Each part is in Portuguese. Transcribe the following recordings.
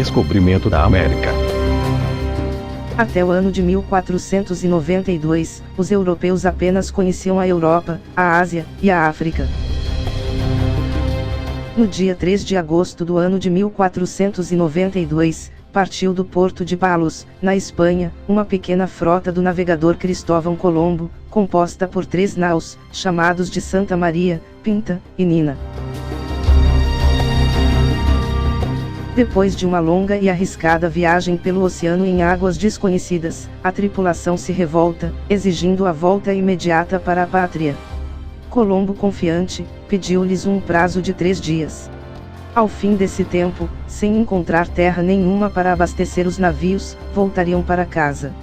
descobrimento da América. Até o ano de 1492, os europeus apenas conheciam a Europa, a Ásia e a África. No dia 3 de agosto do ano de 1492, partiu do porto de Palos, na Espanha, uma pequena frota do navegador Cristóvão Colombo, composta por 3 naus, chamados de Santa Maria, Pinta e Nina. Depois de uma longa e arriscada viagem pelo oceano em águas desconhecidas, a tripulação se revolta, exigindo a volta imediata para a pátria. Colombo, confiante, pediu-lhes um prazo de 3 dias. Ao fim desse tempo, sem encontrar terra nenhuma para abastecer os navios, voltariam para casa.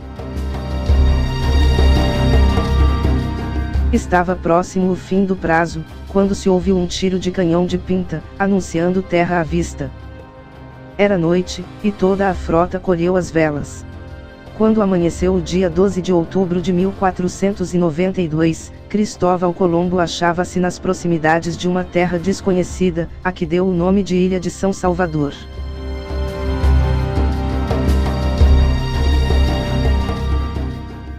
Estava próximo o fim do prazo, quando se ouviu um tiro de canhão de Pinta, anunciando terra à vista. Era noite, e toda a frota colheu as velas. Quando amanheceu o dia 12 de outubro de 1492, Cristóvão Colombo achava-se nas proximidades de uma terra desconhecida, a que deu o nome de Ilha de São Salvador.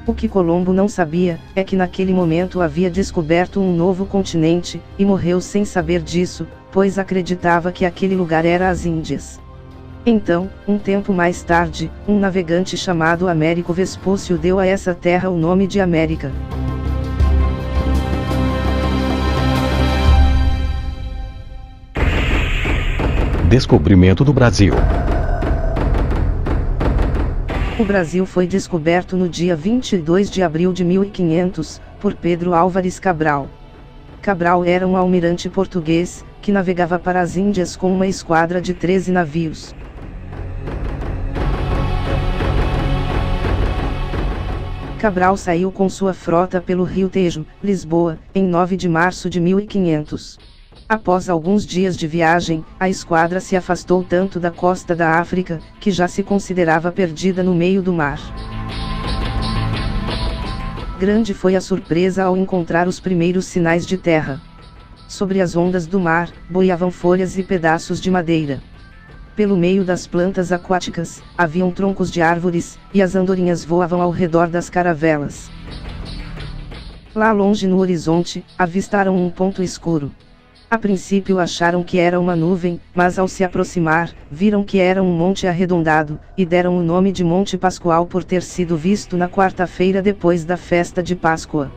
O que Colombo não sabia, é que naquele momento havia descoberto um novo continente, e morreu sem saber disso, pois acreditava que aquele lugar era as Índias. Então, um tempo mais tarde, um navegante chamado Américo Vespúcio deu a essa terra o nome de América. Descobrimento do Brasil. O Brasil foi descoberto no dia 22 de abril de 1500, por Pedro Álvares Cabral. Cabral era um almirante português, que navegava para as Índias com uma esquadra de 13 navios. Cabral saiu com sua frota pelo rio Tejo, Lisboa, em 9 de março de 1500. Após alguns dias de viagem, a esquadra se afastou tanto da costa da África, que já se considerava perdida no meio do mar. Grande foi a surpresa ao encontrar os primeiros sinais de terra. Sobre as ondas do mar, boiavam folhas e pedaços de madeira. Pelo meio das plantas aquáticas, haviam troncos de árvores, e as andorinhas voavam ao redor das caravelas. Lá longe no horizonte, avistaram um ponto escuro. A princípio acharam que era uma nuvem, mas ao se aproximar, viram que era um monte arredondado, e deram o nome de Monte Pascoal por ter sido visto na quarta-feira depois da festa de Páscoa.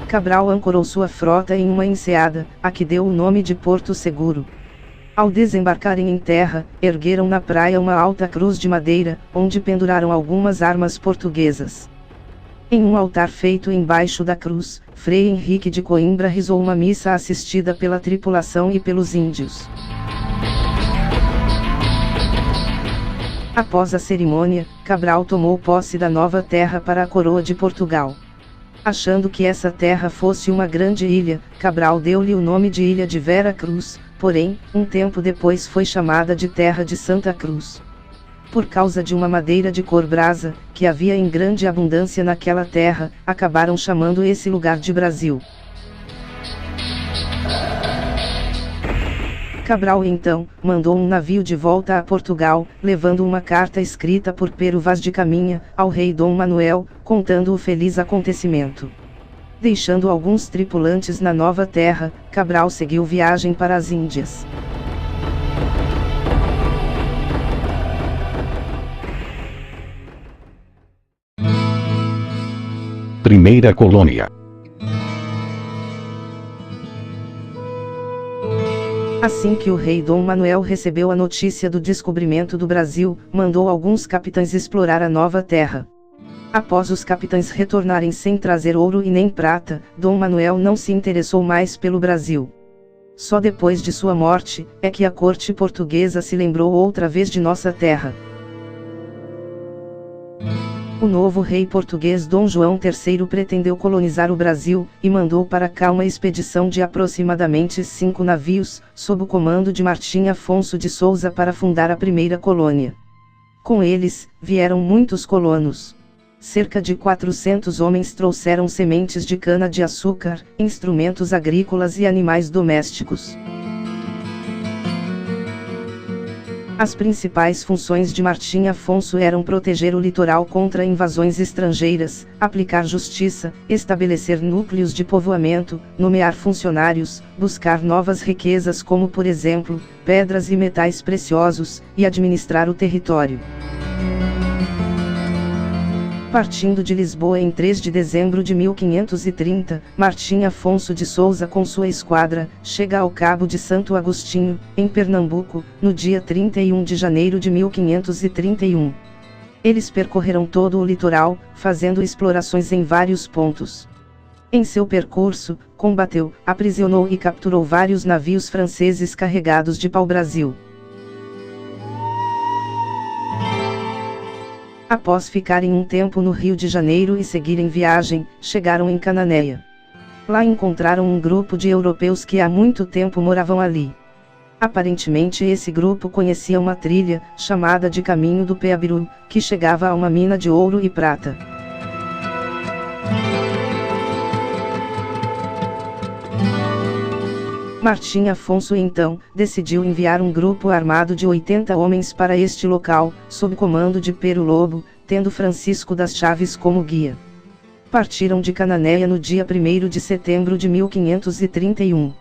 Cabral ancorou sua frota em uma enseada, a que deu o nome de Porto Seguro. Ao desembarcarem em terra, ergueram na praia uma alta cruz de madeira, onde penduraram algumas armas portuguesas. Em um altar feito embaixo da cruz, Frei Henrique de Coimbra rezou uma missa assistida pela tripulação e pelos índios. Após a cerimônia, Cabral tomou posse da nova terra para a coroa de Portugal. Achando que essa terra fosse uma grande ilha, Cabral deu-lhe o nome de Ilha de Vera Cruz, porém, um tempo depois foi chamada de Terra de Santa Cruz. Por causa de uma madeira de cor brasa, que havia em grande abundância naquela terra, acabaram chamando esse lugar de Brasil. Cabral então, mandou um navio de volta a Portugal, levando uma carta escrita por Pero Vaz de Caminha, ao rei Dom Manuel, contando o feliz acontecimento. Deixando alguns tripulantes na nova terra, Cabral seguiu viagem para as Índias. Primeira colônia. Assim que o rei Dom Manuel recebeu a notícia do descobrimento do Brasil, mandou alguns capitães explorar a nova terra. Após os capitães retornarem sem trazer ouro e nem prata, Dom Manuel não se interessou mais pelo Brasil. Só depois de sua morte, é que a corte portuguesa se lembrou outra vez de nossa terra. O novo rei português Dom João III pretendeu colonizar o Brasil, e mandou para cá uma expedição de aproximadamente 5 navios, sob o comando de Martim Afonso de Souza para fundar a primeira colônia. Com eles, vieram muitos colonos. Cerca de 400 homens trouxeram sementes de cana-de-açúcar, instrumentos agrícolas e animais domésticos. As principais funções de Martim Afonso eram proteger o litoral contra invasões estrangeiras, aplicar justiça, estabelecer núcleos de povoamento, nomear funcionários, buscar novas riquezas como por exemplo, pedras e metais preciosos, e administrar o território. Partindo de Lisboa em 3 de dezembro de 1530, Martim Afonso de Souza com sua esquadra, chega ao Cabo de Santo Agostinho, em Pernambuco, no dia 31 de janeiro de 1531. Eles percorreram todo o litoral, fazendo explorações em vários pontos. Em seu percurso, combateu, aprisionou e capturou vários navios franceses carregados de pau-brasil. Após ficarem um tempo no Rio de Janeiro e seguirem viagem, chegaram em Cananéia. Lá encontraram um grupo de europeus que há muito tempo moravam ali. Aparentemente esse grupo conhecia uma trilha, chamada de Caminho do Peabiru, que chegava a uma mina de ouro e prata. Martim Afonso então, decidiu enviar um grupo armado de 80 homens para este local, sob comando de Pero Lobo, tendo Francisco das Chaves como guia. Partiram de Cananéia no dia 1º de setembro de 1531.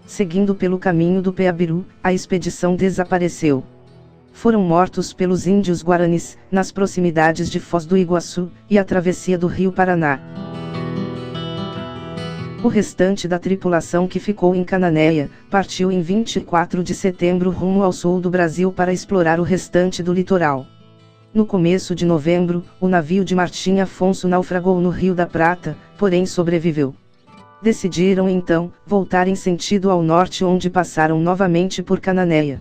Seguindo pelo caminho do Peabiru, a expedição desapareceu. Foram mortos pelos índios guaranis, nas proximidades de Foz do Iguaçu, e a travessia do rio Paraná. O restante da tripulação que ficou em Cananéia, partiu em 24 de setembro rumo ao sul do Brasil para explorar o restante do litoral. No começo de novembro, o navio de Martim Afonso naufragou no Rio da Prata, porém sobreviveu. Decidiram então, voltar em sentido ao norte onde passaram novamente por Cananéia.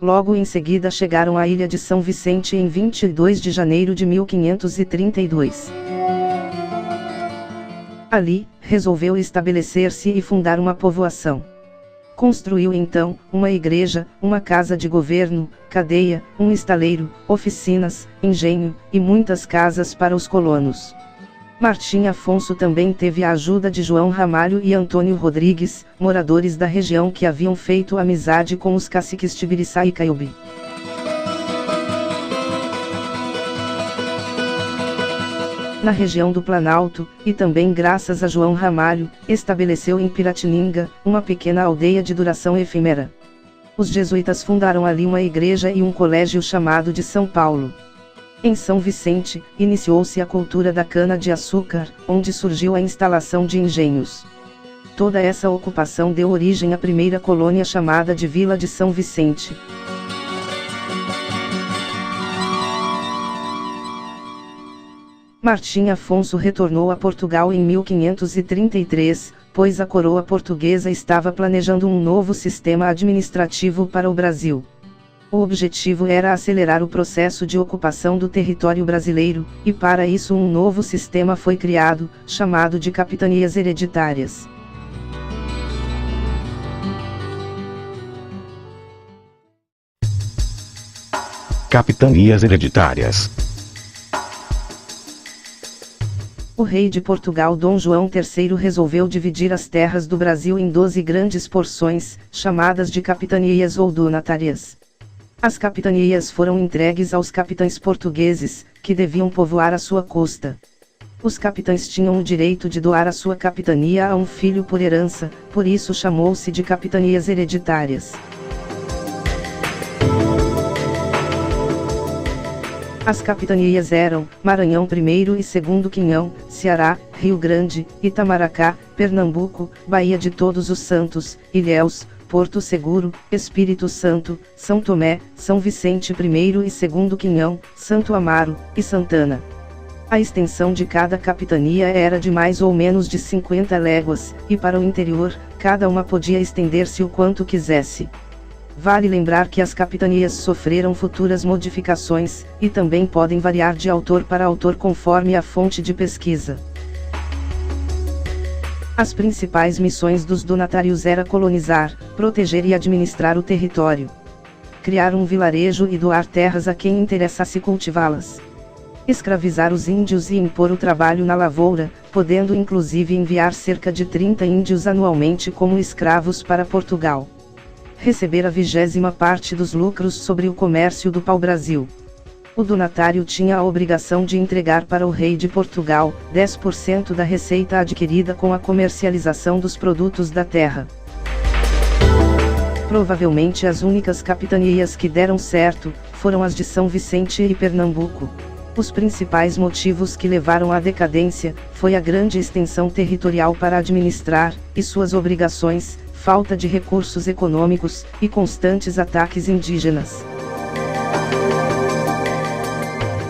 Logo em seguida chegaram à ilha de São Vicente em 22 de janeiro de 1532. Ali, resolveu estabelecer-se e fundar uma povoação. Construiu então, uma igreja, uma casa de governo, cadeia, um estaleiro, oficinas, engenho, e muitas casas para os colonos. Martim Afonso também teve a ajuda de João Ramalho e Antônio Rodrigues, moradores da região que haviam feito amizade com os caciques Tibiriçá e Caiubi. Na região do Planalto, e também graças a João Ramalho, estabeleceu em Piratininga, uma pequena aldeia de duração efêmera. Os jesuítas fundaram ali uma igreja e um colégio chamado de São Paulo. Em São Vicente, iniciou-se a cultura da cana-de-açúcar, onde surgiu a instalação de engenhos. Toda essa ocupação deu origem à primeira colônia chamada de Vila de São Vicente. Martim Afonso retornou a Portugal em 1533, pois a coroa portuguesa estava planejando um novo sistema administrativo para o Brasil. O objetivo era acelerar o processo de ocupação do território brasileiro, e para isso um novo sistema foi criado, chamado de capitanias hereditárias. Capitanias hereditárias. O rei de Portugal Dom João III resolveu dividir as terras do Brasil em 12 grandes porções, chamadas de capitanias ou donatárias. As capitanias foram entregues aos capitães portugueses, que deviam povoar a sua costa. Os capitães tinham o direito de doar a sua capitania a um filho por herança, por isso chamou-se de capitanias hereditárias. As capitanias eram Maranhão I e II Quinhão, Ceará, Rio Grande, Itamaracá, Pernambuco, Baía de Todos os Santos, Ilhéus, Porto Seguro, Espírito Santo, São Tomé, São Vicente I e II Quinhão, Santo Amaro, e Santana. A extensão de cada capitania era de mais ou menos de 50 léguas, e para o interior, cada uma podia estender-se o quanto quisesse. Vale lembrar que as capitanias sofreram futuras modificações, e também podem variar de autor para autor conforme a fonte de pesquisa. As principais missões dos donatários era colonizar, proteger e administrar o território. Criar um vilarejo e doar terras a quem interessasse cultivá-las. Escravizar os índios e impor o trabalho na lavoura, podendo inclusive enviar cerca de 30 índios anualmente como escravos para Portugal. receber a 20ª parte dos lucros sobre o comércio do pau-brasil. O donatário tinha a obrigação de entregar para o rei de Portugal 10% da receita adquirida com a comercialização dos produtos da terra. Provavelmente as únicas capitanias que deram certo foram as de São Vicente e Pernambuco. Os principais motivos que levaram à decadência foi a grande extensão territorial para administrar, e suas obrigações, falta de recursos econômicos, e constantes ataques indígenas.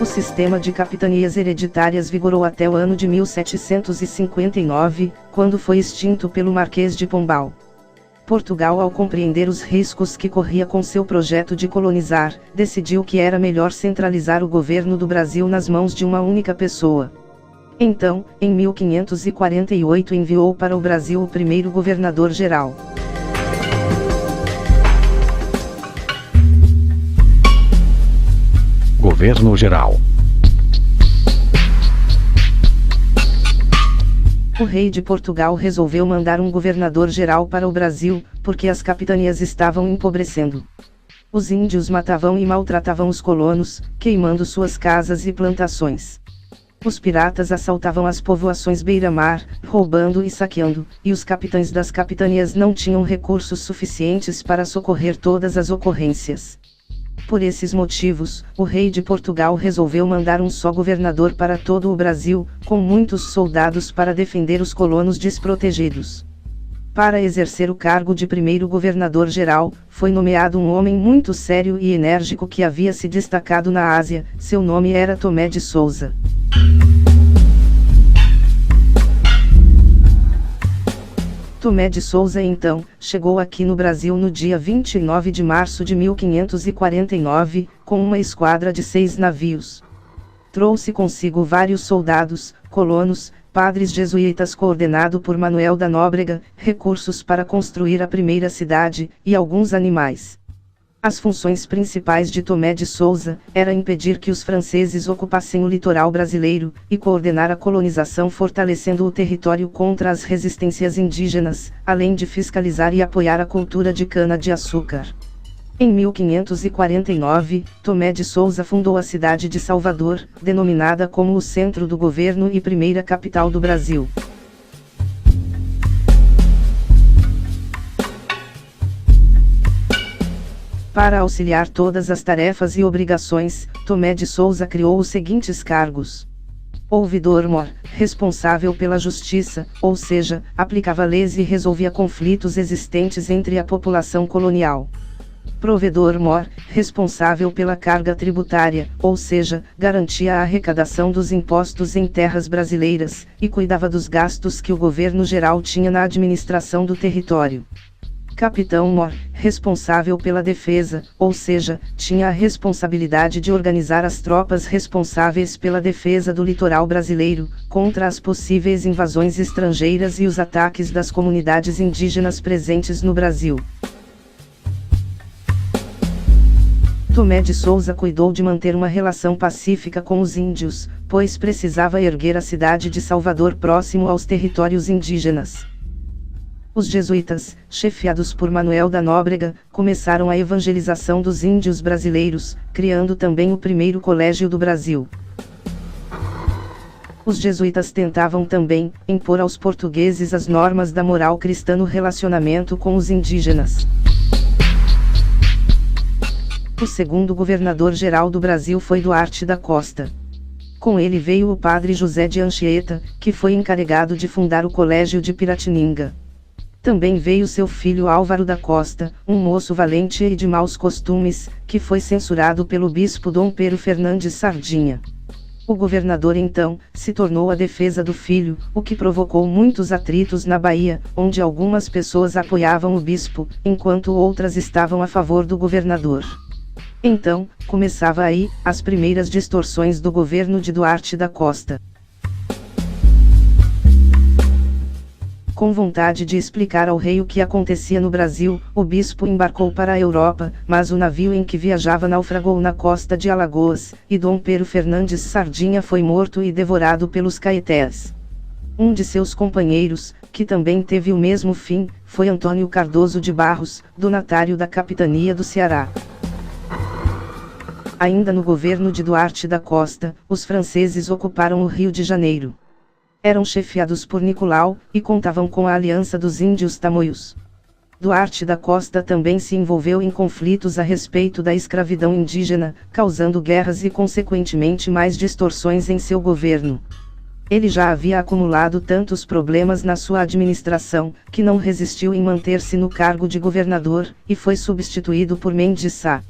O sistema de capitanias hereditárias vigorou até o ano de 1759, quando foi extinto pelo Marquês de Pombal. Portugal, ao compreender os riscos que corria com seu projeto de colonizar, decidiu que era melhor centralizar o governo do Brasil nas mãos de uma única pessoa. Então, em 1548 enviou para o Brasil o primeiro governador-geral. Governo-geral. O rei de Portugal resolveu mandar um governador-geral para o Brasil, porque as capitanias estavam empobrecendo. Os índios matavam e maltratavam os colonos, queimando suas casas e plantações. Os piratas assaltavam as povoações beira-mar, roubando e saqueando, e os capitães das capitanias não tinham recursos suficientes para socorrer todas as ocorrências. Por esses motivos, o rei de Portugal resolveu mandar um só governador para todo o Brasil, com muitos soldados para defender os colonos desprotegidos. Para exercer o cargo de primeiro governador-geral, foi nomeado um homem muito sério e enérgico que havia se destacado na Ásia. Seu nome era Tomé de Souza. Tomé de Souza então, chegou aqui no Brasil no dia 29 de março de 1549, com uma esquadra de 6 navios. Trouxe consigo vários soldados, colonos, padres jesuítas coordenado por Manuel da Nóbrega, recursos para construir a primeira cidade, e alguns animais. As funções principais de Tomé de Souza era impedir que os franceses ocupassem o litoral brasileiro, e coordenar a colonização fortalecendo o território contra as resistências indígenas, além de fiscalizar e apoiar a cultura de cana-de-açúcar. Em 1549, Tomé de Souza fundou a cidade de Salvador, denominada como o centro do governo e primeira capital do Brasil. Para auxiliar todas as tarefas e obrigações, Tomé de Souza criou os seguintes cargos. Ouvidor-mor, responsável pela justiça, ou seja, aplicava leis e resolvia conflitos existentes entre a população colonial. Provedor-mor, responsável pela carga tributária, ou seja, garantia a arrecadação dos impostos em terras brasileiras, e cuidava dos gastos que o governo geral tinha na administração do território. Capitão-mor, responsável pela defesa, ou seja, tinha a responsabilidade de organizar as tropas responsáveis pela defesa do litoral brasileiro, contra as possíveis invasões estrangeiras e os ataques das comunidades indígenas presentes no Brasil. Tomé de Souza cuidou de manter uma relação pacífica com os índios, pois precisava erguer a cidade de Salvador próximo aos territórios indígenas. Os jesuítas, chefiados por Manuel da Nóbrega, começaram a evangelização dos índios brasileiros, criando também o primeiro colégio do Brasil. Os jesuítas tentavam também impor aos portugueses as normas da moral cristã no relacionamento com os indígenas. O segundo governador-geral do Brasil foi Duarte da Costa. Com ele veio o padre José de Anchieta, que foi encarregado de fundar o Colégio de Piratininga. Também veio seu filho Álvaro da Costa, um moço valente e de maus costumes, que foi censurado pelo bispo Dom Pero Fernandes Sardinha. O governador então se tornou a defesa do filho, o que provocou muitos atritos na Bahia, onde algumas pessoas apoiavam o bispo, enquanto outras estavam a favor do governador. Então, começava aí as primeiras distorções do governo de Duarte da Costa. Com vontade de explicar ao rei o que acontecia no Brasil, o bispo embarcou para a Europa, mas o navio em que viajava naufragou na costa de Alagoas, e Dom Pero Fernandes Sardinha foi morto e devorado pelos caetés. Um de seus companheiros, que também teve o mesmo fim, foi Antônio Cardoso de Barros, donatário da capitania do Ceará. Ainda no governo de Duarte da Costa, os franceses ocuparam o Rio de Janeiro. Eram chefiados por Nicolau, e contavam com a aliança dos índios tamoios. Duarte da Costa também se envolveu em conflitos a respeito da escravidão indígena, causando guerras e consequentemente mais distorções em seu governo. Ele já havia acumulado tantos problemas na sua administração, que não resistiu em manter-se no cargo de governador, e foi substituído por Mendes Sá.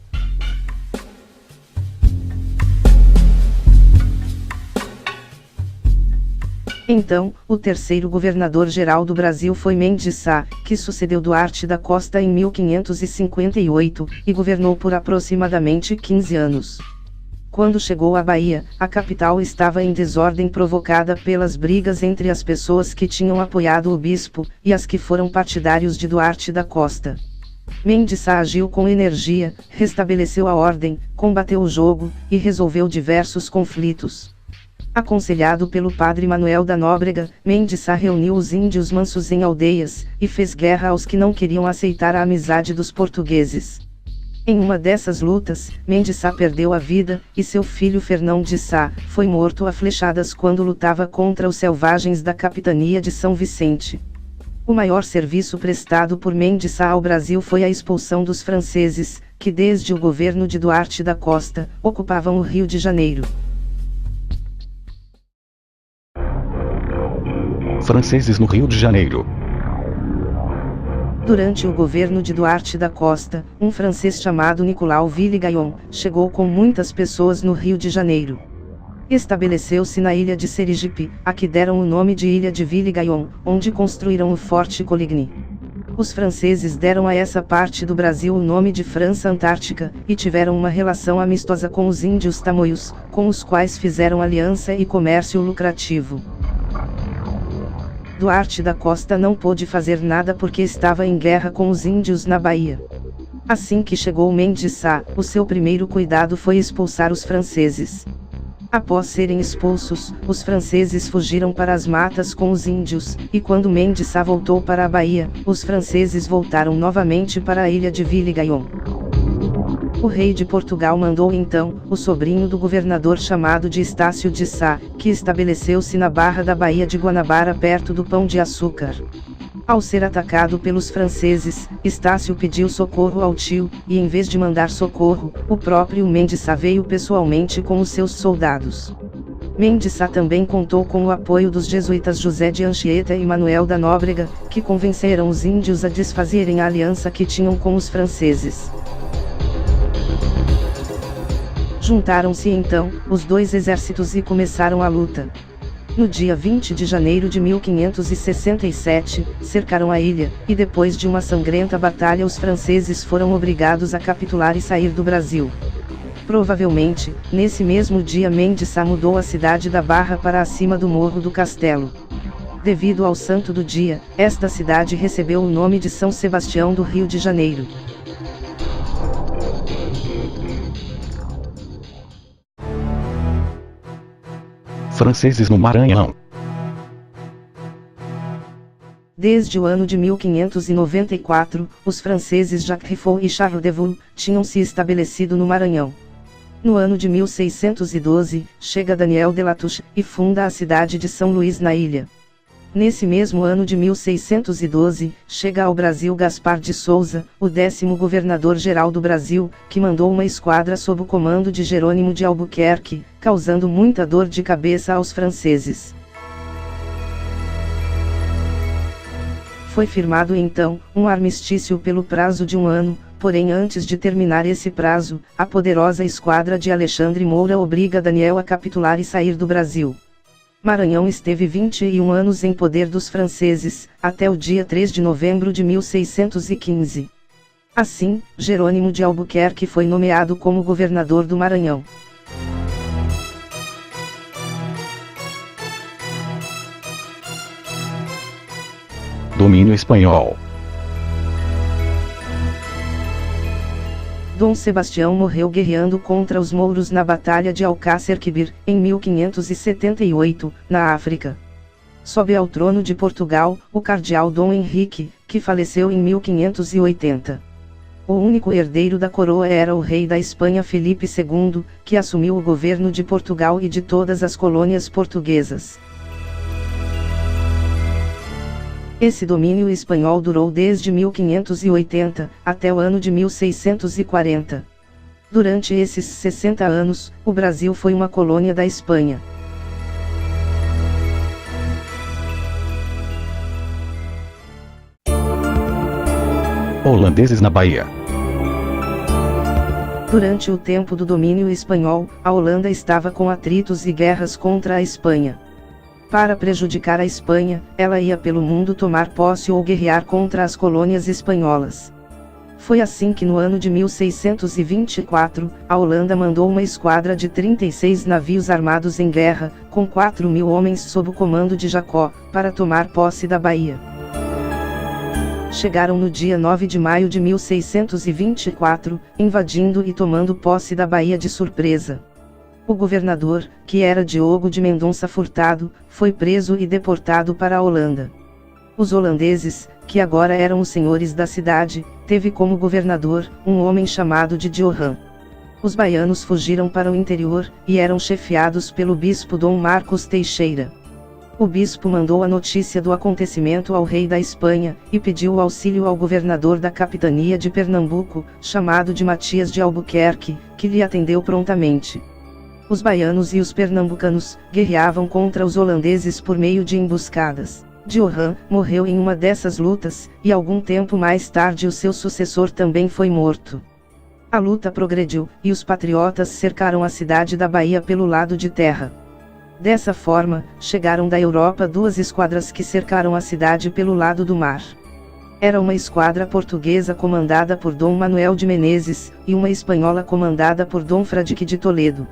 Então, o terceiro governador-geral do Brasil foi Mendes Sá, que sucedeu Duarte da Costa em 1558, e governou por aproximadamente 15 anos. Quando chegou à Bahia, a capital estava em desordem provocada pelas brigas entre as pessoas que tinham apoiado o bispo, e as que foram partidários de Duarte da Costa. Mendes Sá agiu com energia, restabeleceu a ordem, combateu o jogo, e resolveu diversos conflitos. Aconselhado pelo padre Manuel da Nóbrega, Mendes Sá reuniu os índios mansos em aldeias, e fez guerra aos que não queriam aceitar a amizade dos portugueses. Em uma dessas lutas, Mendes Sá perdeu a vida, e seu filho Fernão de Sá foi morto a flechadas quando lutava contra os selvagens da capitania de São Vicente. O maior serviço prestado por Mendes Sá ao Brasil foi a expulsão dos franceses, que desde o governo de Duarte da Costa, ocupavam o Rio de Janeiro. Franceses no Rio de Janeiro. Durante o governo de Duarte da Costa, um francês chamado Nicolau Ville-Gaillon chegou com muitas pessoas no Rio de Janeiro. Estabeleceu-se na ilha de Serigipe, a que deram o nome de Ilha de Ville-Gaillon, onde construíram o Forte Coligny. Os franceses deram a essa parte do Brasil o nome de França Antártica, e tiveram uma relação amistosa com os índios tamoios, com os quais fizeram aliança e comércio lucrativo. Duarte da Costa não pôde fazer nada porque estava em guerra com os índios na Bahia. Assim que chegou Mendes Sá, o seu primeiro cuidado foi expulsar os franceses. Após serem expulsos, os franceses fugiram para as matas com os índios, e quando Mendes Sá voltou para a Bahia, os franceses voltaram novamente para a ilha de Ville-Gaillon. O rei de Portugal mandou então, o sobrinho do governador chamado de Estácio de Sá, que estabeleceu-se na barra da Baía de Guanabara perto do Pão de Açúcar. Ao ser atacado pelos franceses, Estácio pediu socorro ao tio, e em vez de mandar socorro, o próprio Mendes Sá veio pessoalmente com os seus soldados. Mendes Sá também contou com o apoio dos jesuítas José de Anchieta e Manuel da Nóbrega, que convenceram os índios a desfazerem a aliança que tinham com os franceses. Juntaram-se então, os dois exércitos e começaram a luta. No dia 20 de janeiro de 1567, cercaram a ilha, e depois de uma sangrenta batalha os franceses foram obrigados a capitular e sair do Brasil. Provavelmente, nesse mesmo dia Mendes Sá mudou a cidade da Barra para acima do Morro do Castelo. Devido ao santo do dia, esta cidade recebeu o nome de São Sebastião do Rio de Janeiro. Franceses no Maranhão. Desde o ano de 1594, os franceses Jacques Riffol e Charles de Vaux tinham se estabelecido no Maranhão. No ano de 1612, chega Daniel de Latouche, e funda a cidade de São Luís na ilha. Nesse mesmo ano de 1612, chega ao Brasil Gaspar de Souza, o 10º governador-geral do Brasil, que mandou uma esquadra sob o comando de Jerônimo de Albuquerque, causando muita dor de cabeça aos franceses. Foi firmado então, um armistício pelo prazo de um ano, porém antes de terminar esse prazo, a poderosa esquadra de Alexandre Moura obriga Daniel a capitular e sair do Brasil. Maranhão esteve 21 anos em poder dos franceses, até o dia 3 de novembro de 1615. Assim, Jerônimo de Albuquerque foi nomeado como governador do Maranhão. Domínio espanhol. Dom Sebastião morreu guerreando contra os mouros na Batalha de Alcácer Quibir, em 1578, na África. Sobe ao trono de Portugal, o cardeal Dom Henrique, que faleceu em 1580. O único herdeiro da coroa era o rei da Espanha Felipe II, que assumiu o governo de Portugal e de todas as colônias portuguesas. Esse domínio espanhol durou desde 1580, até o ano de 1640. Durante esses 60 anos, o Brasil foi uma colônia da Espanha. Holandeses na Bahia. Durante o tempo do domínio espanhol, a Holanda estava com atritos e guerras contra a Espanha. Para prejudicar a Espanha, ela ia pelo mundo tomar posse ou guerrear contra as colônias espanholas. Foi assim que no ano de 1624, a Holanda mandou uma esquadra de 36 navios armados em guerra, com 4.000 homens sob o comando de Jacó, para tomar posse da Bahia. Chegaram no dia 9 de maio de 1624, invadindo e tomando posse da Bahia de surpresa. O governador, que era Diogo de Mendonça Furtado, foi preso e deportado para a Holanda. Os holandeses, que agora eram os senhores da cidade, teve como governador um homem chamado de Johan. Os baianos fugiram para o interior, e eram chefiados pelo bispo Dom Marcos Teixeira. O bispo mandou a notícia do acontecimento ao rei da Espanha, e pediu auxílio ao governador da capitania de Pernambuco, chamado de Matias de Albuquerque, que lhe atendeu prontamente. Os baianos e os pernambucanos guerreavam contra os holandeses por meio de emboscadas. Johan morreu em uma dessas lutas, e algum tempo mais tarde o seu sucessor também foi morto. A luta progrediu, e os patriotas cercaram a cidade da Bahia pelo lado de terra. Dessa forma, chegaram da Europa duas esquadras que cercaram a cidade pelo lado do mar. Era uma esquadra portuguesa comandada por Dom Manuel de Menezes, e uma espanhola comandada por Dom Fradique de Toledo.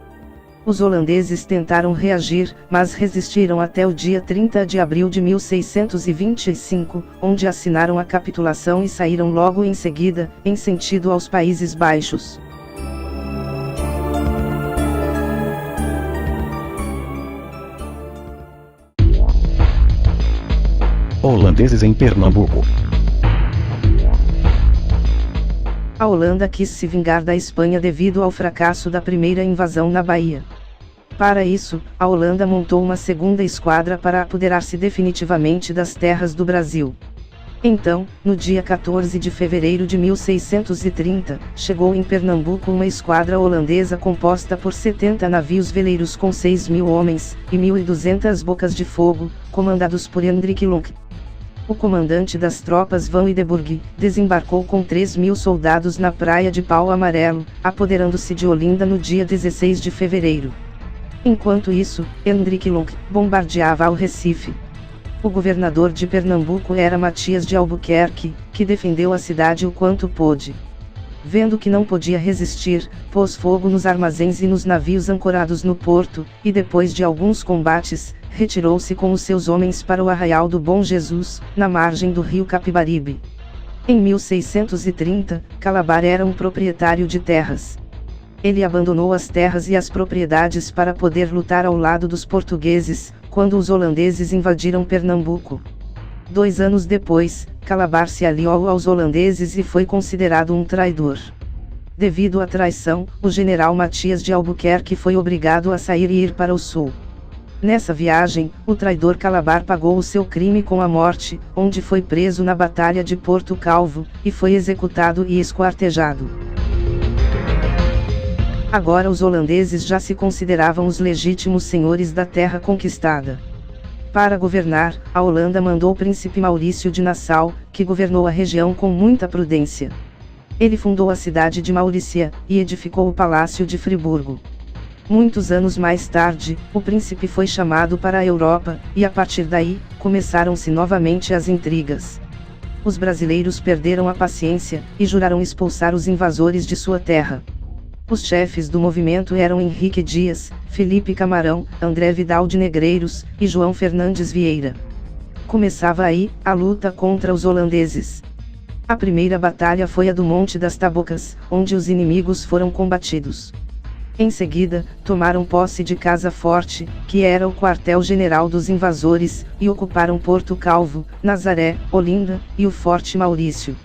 Os holandeses tentaram reagir, mas resistiram até o dia 30 de abril de 1625, onde assinaram a capitulação e saíram logo em seguida, em sentido aos Países Baixos. Holandeses em Pernambuco. A Holanda quis se vingar da Espanha devido ao fracasso da primeira invasão na Bahia. Para isso, a Holanda montou uma segunda esquadra para apoderar-se definitivamente das terras do Brasil. Então, no dia 14 de fevereiro de 1630, chegou em Pernambuco uma esquadra holandesa composta por 70 navios veleiros com 6.000 homens, e 1.200 bocas de fogo, comandados por Hendrik Lonck. O comandante das tropas Van Uydeburgh desembarcou com 3.000 soldados na praia de Pau Amarelo, apoderando-se de Olinda no dia 16 de fevereiro. Enquanto isso, Hendrik Lonck bombardeava o Recife. O governador de Pernambuco era Matias de Albuquerque, que defendeu a cidade o quanto pôde. Vendo que não podia resistir, pôs fogo nos armazéns e nos navios ancorados no porto, e depois de alguns combates, retirou-se com os seus homens para o Arraial do Bom Jesus, na margem do rio Capibaribe. Em 1630, Calabar era um proprietário de terras. Ele abandonou as terras e as propriedades para poder lutar ao lado dos portugueses, quando os holandeses invadiram Pernambuco. 2 anos depois, Calabar se aliou aos holandeses e foi considerado um traidor. Devido à traição, o general Matias de Albuquerque foi obrigado a sair e ir para o sul. Nessa viagem, o traidor Calabar pagou o seu crime com a morte, onde foi preso na Batalha de Porto Calvo, e foi executado e esquartejado. Agora os holandeses já se consideravam os legítimos senhores da terra conquistada. Para governar, a Holanda mandou o príncipe Maurício de Nassau, que governou a região com muita prudência. Ele fundou a cidade de Maurícia, e edificou o Palácio de Friburgo. Muitos anos mais tarde, o príncipe foi chamado para a Europa, e a partir daí, começaram-se novamente as intrigas. Os brasileiros perderam a paciência, e juraram expulsar os invasores de sua terra. Os chefes do movimento eram Henrique Dias, Felipe Camarão, André Vidal de Negreiros, e João Fernandes Vieira. Começava aí, a luta contra os holandeses. A primeira batalha foi a do Monte das Tabocas, onde os inimigos foram combatidos. Em seguida, tomaram posse de Casa Forte, que era o quartel-general dos invasores, e ocuparam Porto Calvo, Nazaré, Olinda, e o Forte Maurício.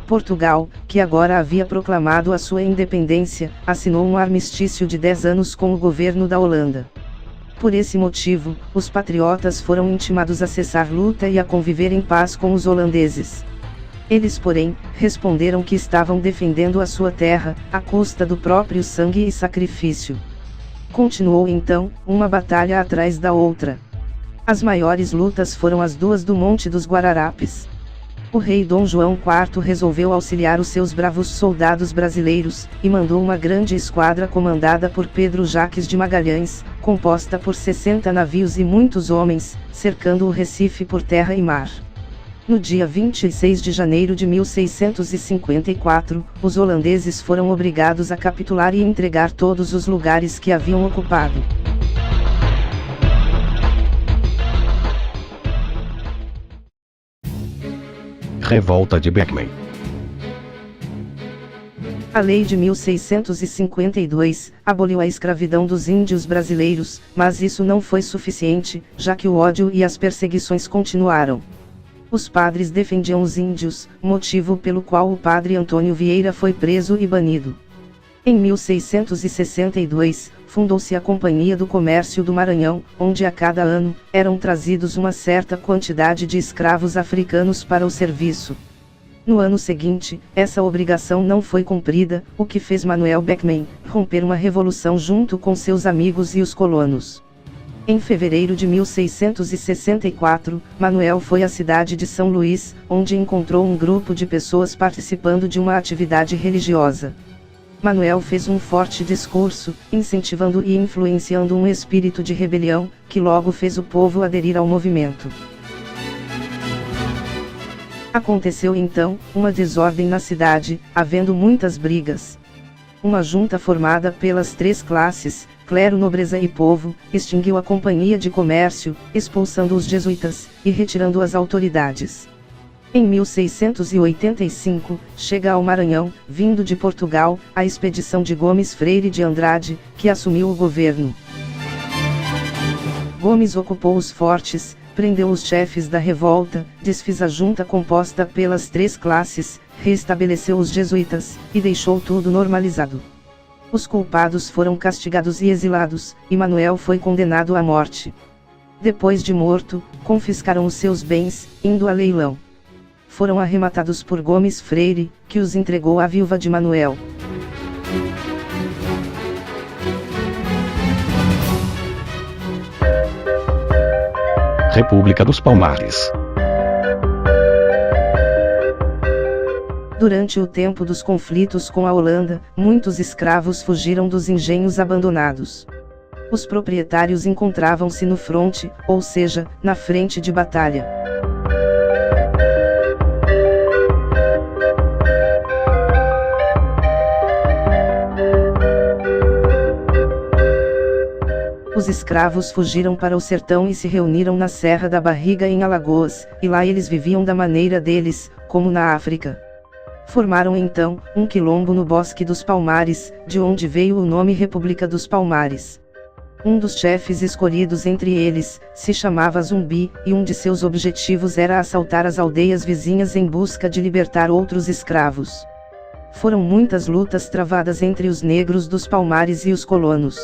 Portugal, que agora havia proclamado a sua independência, assinou um armistício de 10 anos com o governo da Holanda. Por esse motivo, os patriotas foram intimados a cessar luta e a conviver em paz com os holandeses. Eles, porém, responderam que estavam defendendo a sua terra, à custa do próprio sangue e sacrifício. Continuou então, uma batalha atrás da outra. As maiores lutas foram as duas do Monte dos Guararapes. O rei Dom João IV resolveu auxiliar os seus bravos soldados brasileiros, e mandou uma grande esquadra comandada por Pedro Jaques de Magalhães, composta por 60 navios e muitos homens, cercando o Recife por terra e mar. No dia 26 de janeiro de 1654, os holandeses foram obrigados a capitular e entregar todos os lugares que haviam ocupado. Revolta de Beckman. A lei de 1652 aboliu a escravidão dos índios brasileiros, mas isso não foi suficiente, já que o ódio e as perseguições continuaram. Os padres defendiam os índios, motivo pelo qual o padre Antônio Vieira foi preso e banido. Em 1662, fundou-se a Companhia do Comércio do Maranhão, onde a cada ano, eram trazidos uma certa quantidade de escravos africanos para o serviço. No ano seguinte, essa obrigação não foi cumprida, o que fez Manuel Beckman romper uma revolução junto com seus amigos e os colonos. Em fevereiro de 1664, Manuel foi à cidade de São Luís, onde encontrou um grupo de pessoas participando de uma atividade religiosa. Manuel fez um forte discurso, incentivando e influenciando um espírito de rebelião, que logo fez o povo aderir ao movimento. Aconteceu então, uma desordem na cidade, havendo muitas brigas. Uma junta formada pelas três classes, clero, nobreza e povo, extinguiu a Companhia de Comércio, expulsando os jesuítas, e retirando as autoridades. Em 1685, chega ao Maranhão, vindo de Portugal, a expedição de Gomes Freire de Andrade, que assumiu o governo. Gomes ocupou os fortes, prendeu os chefes da revolta, desfez a junta composta pelas três classes, reestabeleceu os jesuítas, e deixou tudo normalizado. Os culpados foram castigados e exilados, e Manuel foi condenado à morte. Depois de morto, confiscaram os seus bens, indo a leilão. Foram arrematados por Gomes Freire, que os entregou à viúva de Manuel. República dos Palmares. Durante o tempo dos conflitos com a Holanda, muitos escravos fugiram dos engenhos abandonados. Os proprietários encontravam-se no fronte, ou seja, na frente de batalha. Os escravos fugiram para o sertão e se reuniram na Serra da Barriga em Alagoas, e lá eles viviam da maneira deles, como na África. Formaram então, um quilombo no Bosque dos Palmares, de onde veio o nome República dos Palmares. Um dos chefes escolhidos entre eles, se chamava Zumbi, e um de seus objetivos era assaltar as aldeias vizinhas em busca de libertar outros escravos. Foram muitas lutas travadas entre os negros dos Palmares e os colonos.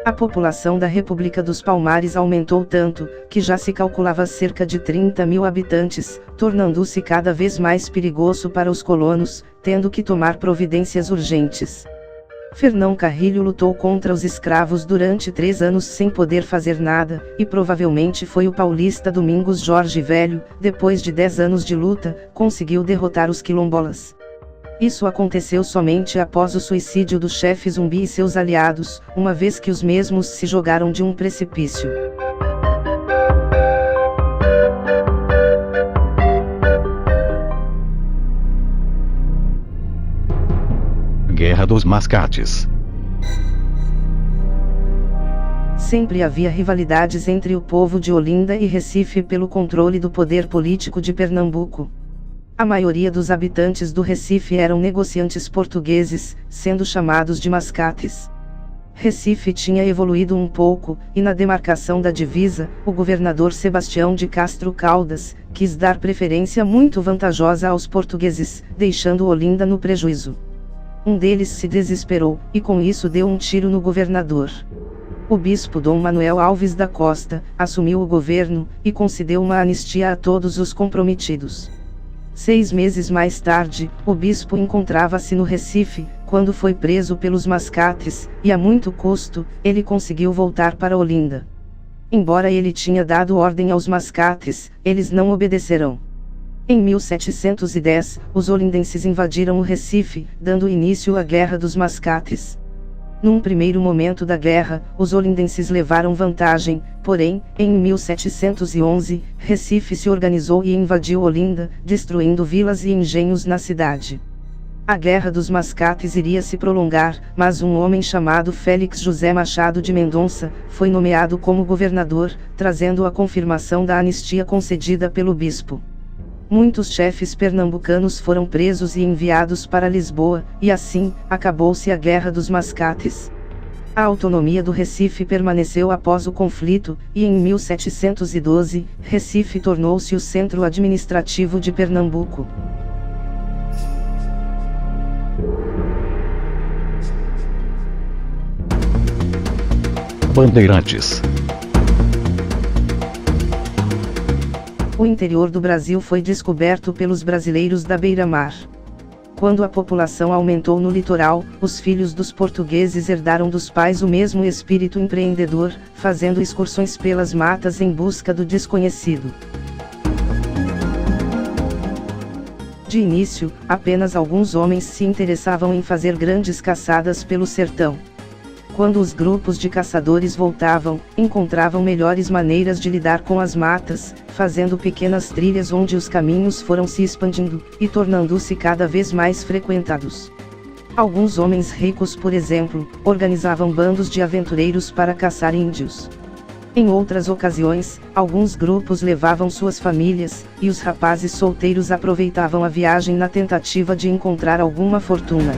A população da República dos Palmares aumentou tanto, que já se calculava cerca de 30.000 habitantes, tornando-se cada vez mais perigoso para os colonos, tendo que tomar providências urgentes. Fernão Carrilho lutou contra os escravos durante 3 anos sem poder fazer nada, e provavelmente foi o paulista Domingos Jorge Velho, depois de 10 anos de luta, conseguiu derrotar os quilombolas. Isso aconteceu somente após o suicídio do chefe Zumbi e seus aliados, uma vez que os mesmos se jogaram de um precipício. Guerra dos Mascates. Sempre havia rivalidades entre o povo de Olinda e Recife pelo controle do poder político de Pernambuco. A maioria dos habitantes do Recife eram negociantes portugueses, sendo chamados de mascates. Recife tinha evoluído um pouco, e na demarcação da divisa, o governador Sebastião de Castro Caldas quis dar preferência muito vantajosa aos portugueses, deixando Olinda no prejuízo. Um deles se desesperou, e com isso deu um tiro no governador. O bispo Dom Manuel Alves da Costa assumiu o governo, e concedeu uma anistia a todos os comprometidos. 6 meses mais tarde, o bispo encontrava-se no Recife, quando foi preso pelos mascates, e a muito custo, ele conseguiu voltar para Olinda. Embora ele tinha dado ordem aos mascates, eles não obedeceram. Em 1710, os olindenses invadiram o Recife, dando início à Guerra dos Mascates. Num primeiro momento da guerra, os olindenses levaram vantagem, porém, em 1711, Recife se organizou e invadiu Olinda, destruindo vilas e engenhos na cidade. A Guerra dos Mascates iria se prolongar, mas um homem chamado Félix José Machado de Mendonça foi nomeado como governador, trazendo a confirmação da anistia concedida pelo bispo. Muitos chefes pernambucanos foram presos e enviados para Lisboa, e assim, acabou-se a Guerra dos Mascates. A autonomia do Recife permaneceu após o conflito, e em 1712, Recife tornou-se o centro administrativo de Pernambuco. Bandeirantes. O interior do Brasil foi descoberto pelos brasileiros da beira-mar. Quando a população aumentou no litoral, os filhos dos portugueses herdaram dos pais o mesmo espírito empreendedor, fazendo excursões pelas matas em busca do desconhecido. De início, apenas alguns homens se interessavam em fazer grandes caçadas pelo sertão. Quando os grupos de caçadores voltavam, encontravam melhores maneiras de lidar com as matas, fazendo pequenas trilhas onde os caminhos foram se expandindo, e tornando-se cada vez mais frequentados. Alguns homens ricos, por exemplo, organizavam bandos de aventureiros para caçar índios. Em outras ocasiões, alguns grupos levavam suas famílias, e os rapazes solteiros aproveitavam a viagem na tentativa de encontrar alguma fortuna.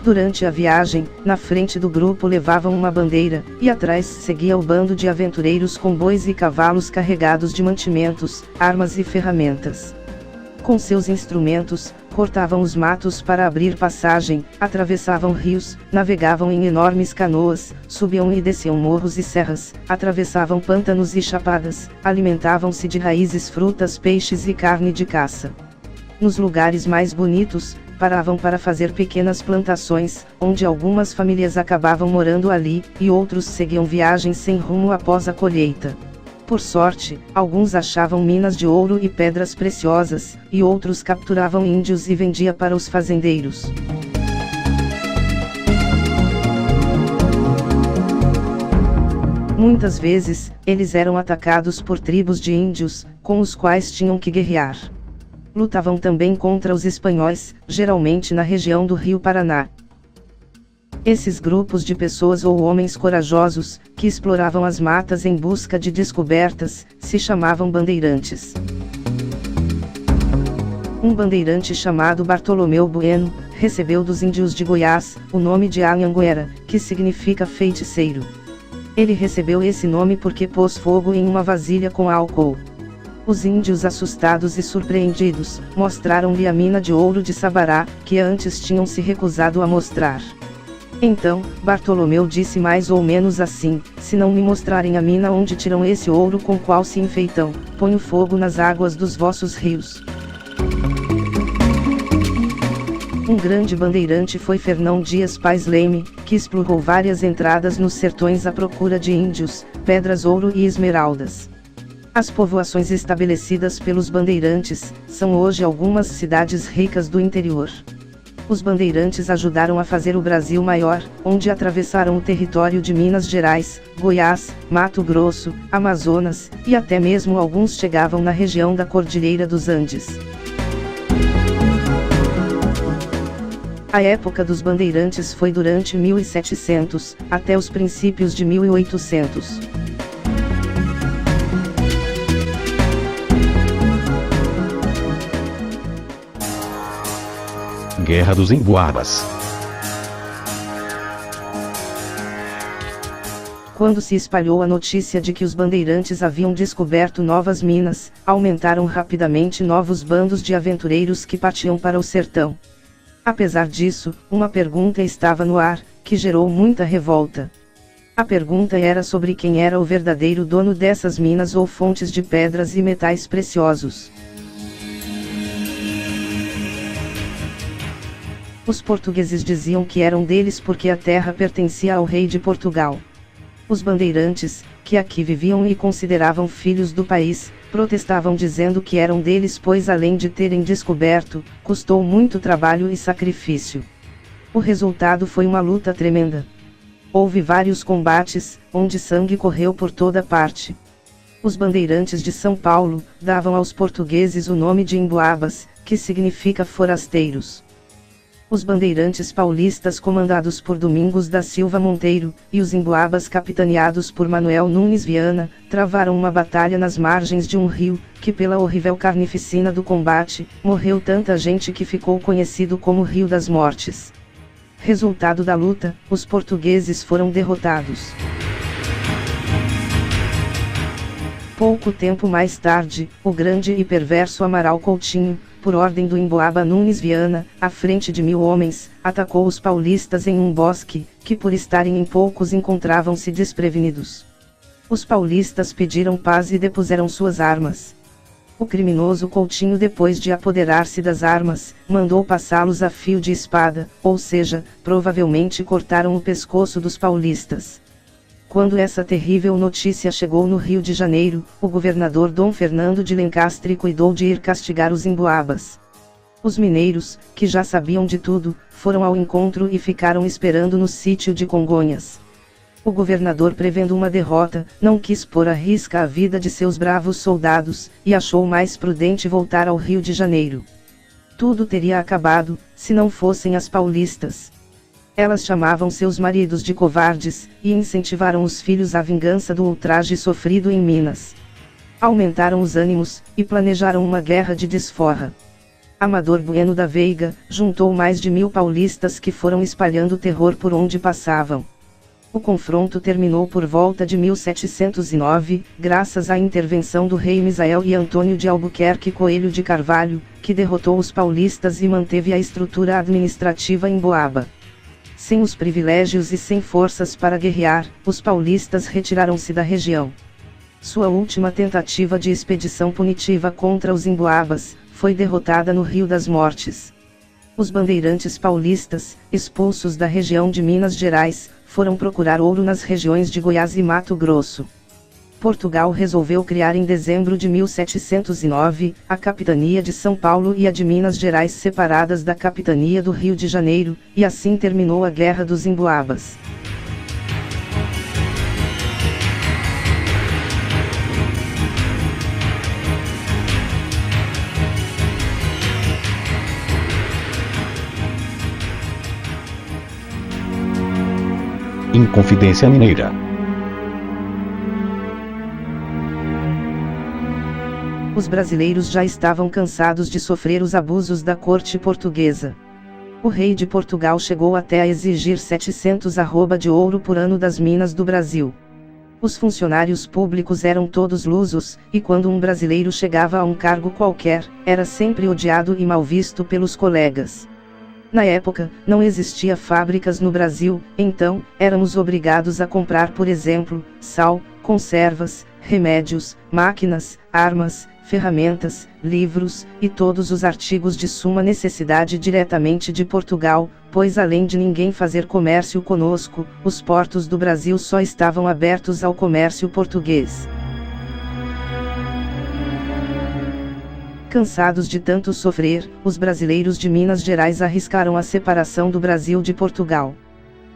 Durante a viagem, na frente do grupo levavam uma bandeira, e atrás seguia o bando de aventureiros com bois e cavalos carregados de mantimentos, armas e ferramentas. Com seus instrumentos, cortavam os matos para abrir passagem, atravessavam rios, navegavam em enormes canoas, subiam e desciam morros e serras, atravessavam pântanos e chapadas, alimentavam-se de raízes, frutas, peixes e carne de caça. Nos lugares mais bonitos, paravam para fazer pequenas plantações, onde algumas famílias acabavam morando ali, e outros seguiam viagens sem rumo após a colheita. Por sorte, alguns achavam minas de ouro e pedras preciosas, e outros capturavam índios e vendiam para os fazendeiros. Muitas vezes, eles eram atacados por tribos de índios, com os quais tinham que guerrear. Lutavam também contra os espanhóis, geralmente na região do Rio Paraná. Esses grupos de pessoas ou homens corajosos, que exploravam as matas em busca de descobertas, se chamavam bandeirantes. Um bandeirante chamado Bartolomeu Bueno, recebeu dos índios de Goiás, o nome de Anhanguera, que significa feiticeiro. Ele recebeu esse nome porque pôs fogo em uma vasilha com álcool. Os índios, assustados e surpreendidos, mostraram-lhe a mina de ouro de Sabará, que antes tinham se recusado a mostrar. Então, Bartolomeu disse mais ou menos assim: se não me mostrarem a mina onde tiram esse ouro com qual se enfeitam, ponho fogo nas águas dos vossos rios. Um grande bandeirante foi Fernão Dias Pais Leme, que explorou várias entradas nos sertões à procura de índios, pedras, ouro e esmeraldas. As povoações estabelecidas pelos bandeirantes são hoje algumas cidades ricas do interior. Os bandeirantes ajudaram a fazer o Brasil maior, onde atravessaram o território de Minas Gerais, Goiás, Mato Grosso, Amazonas, e até mesmo alguns chegavam na região da Cordilheira dos Andes. A época dos bandeirantes foi durante 1700, até os princípios de 1800. Guerra dos Emboabas. Quando se espalhou a notícia de que os bandeirantes haviam descoberto novas minas, aumentaram rapidamente novos bandos de aventureiros que partiam para o sertão. Apesar disso, uma pergunta estava no ar, que gerou muita revolta. A pergunta era sobre quem era o verdadeiro dono dessas minas ou fontes de pedras e metais preciosos. Os portugueses diziam que eram deles porque a terra pertencia ao rei de Portugal. Os bandeirantes, que aqui viviam e consideravam filhos do país, protestavam dizendo que eram deles pois além de terem descoberto, custou muito trabalho e sacrifício. O resultado foi uma luta tremenda. Houve vários combates, onde sangue correu por toda parte. Os bandeirantes de São Paulo, davam aos portugueses o nome de Emboabas, que significa forasteiros. Os bandeirantes paulistas comandados por Domingos da Silva Monteiro, e os Emboabas capitaneados por Manuel Nunes Viana, travaram uma batalha nas margens de um rio, que pela horrível carnificina do combate, morreu tanta gente que ficou conhecido como Rio das Mortes. Resultado da luta, os portugueses foram derrotados. Pouco tempo mais tarde, o grande e perverso Amaral Coutinho, por ordem do Emboaba Nunes Viana, à frente de 1000 homens, atacou os paulistas em um bosque, que por estarem em poucos encontravam-se desprevenidos. Os paulistas pediram paz e depuseram suas armas. O criminoso Coutinho, depois de apoderar-se das armas, mandou passá-los a fio de espada, ou seja, provavelmente cortaram o pescoço dos paulistas. Quando essa terrível notícia chegou no Rio de Janeiro, o governador Dom Fernando de Lencastre cuidou de ir castigar os emboabas. Os mineiros, que já sabiam de tudo, foram ao encontro e ficaram esperando no sítio de Congonhas. O governador, prevendo uma derrota, não quis pôr à risca a vida de seus bravos soldados, e achou mais prudente voltar ao Rio de Janeiro. Tudo teria acabado, se não fossem as paulistas. Elas chamavam seus maridos de covardes, e incentivaram os filhos à vingança do ultraje sofrido em Minas. Aumentaram os ânimos, e planejaram uma guerra de desforra. Amador Bueno da Veiga, juntou mais de 1000 paulistas que foram espalhando terror por onde passavam. O confronto terminou por volta de 1709, graças à intervenção do rei Misael e Antônio de Albuquerque Coelho de Carvalho, que derrotou os paulistas e manteve a estrutura administrativa emboaba. Sem os privilégios e sem forças para guerrear, os paulistas retiraram-se da região. Sua última tentativa de expedição punitiva contra os emboabas, foi derrotada no Rio das Mortes. Os bandeirantes paulistas, expulsos da região de Minas Gerais, foram procurar ouro nas regiões de Goiás e Mato Grosso. Portugal resolveu criar em dezembro de 1709, a Capitania de São Paulo e a de Minas Gerais separadas da Capitania do Rio de Janeiro, e assim terminou a Guerra dos Emboabas. Inconfidência Mineira. Os brasileiros já estavam cansados de sofrer os abusos da corte portuguesa. O rei de Portugal chegou até a exigir 700 arroba de ouro por ano das minas do Brasil. Os funcionários públicos eram todos lusos, e quando um brasileiro chegava a um cargo qualquer, era sempre odiado e mal visto pelos colegas. Na época, não existia fábricas no Brasil, então, éramos obrigados a comprar, por exemplo, sal, conservas, remédios, máquinas, armas, ferramentas, livros, e todos os artigos de suma necessidade diretamente de Portugal, pois além de ninguém fazer comércio conosco, os portos do Brasil só estavam abertos ao comércio português. Cansados de tanto sofrer, os brasileiros de Minas Gerais arriscaram a separação do Brasil de Portugal.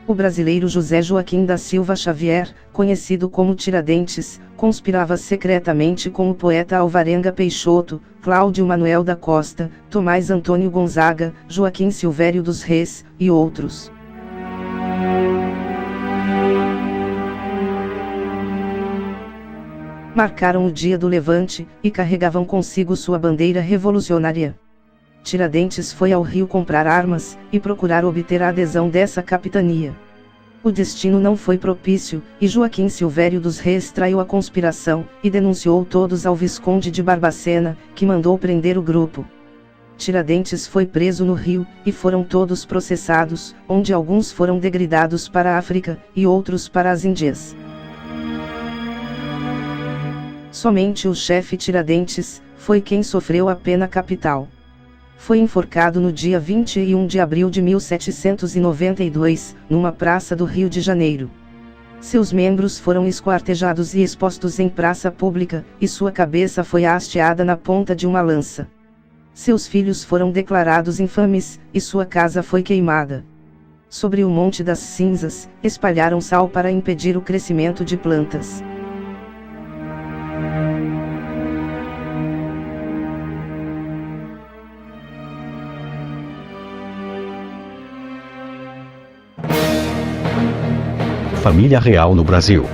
O brasileiro José Joaquim da Silva Xavier, conhecido como Tiradentes, conspirava secretamente com o poeta Alvarenga Peixoto, Cláudio Manuel da Costa, Tomás Antônio Gonzaga, Joaquim Silvério dos Reis, e outros. Marcaram o dia do levante, e carregavam consigo sua bandeira revolucionária. Tiradentes foi ao Rio comprar armas, e procurar obter a adesão dessa capitania. O destino não foi propício, e Joaquim Silvério dos Reis traiu a conspiração, e denunciou todos ao Visconde de Barbacena, que mandou prender o grupo. Tiradentes foi preso no Rio, e foram todos processados, onde alguns foram degredados para a África, e outros para as Índias. Somente o chefe Tiradentes foi quem sofreu a pena capital. Foi enforcado no dia 21 de abril de 1792, numa praça do Rio de Janeiro. Seus membros foram esquartejados e expostos em praça pública, e sua cabeça foi hasteada na ponta de uma lança. Seus filhos foram declarados infames, e sua casa foi queimada. Sobre o Monte das Cinzas, espalharam sal para impedir o crescimento de plantas. Família real no Brasil.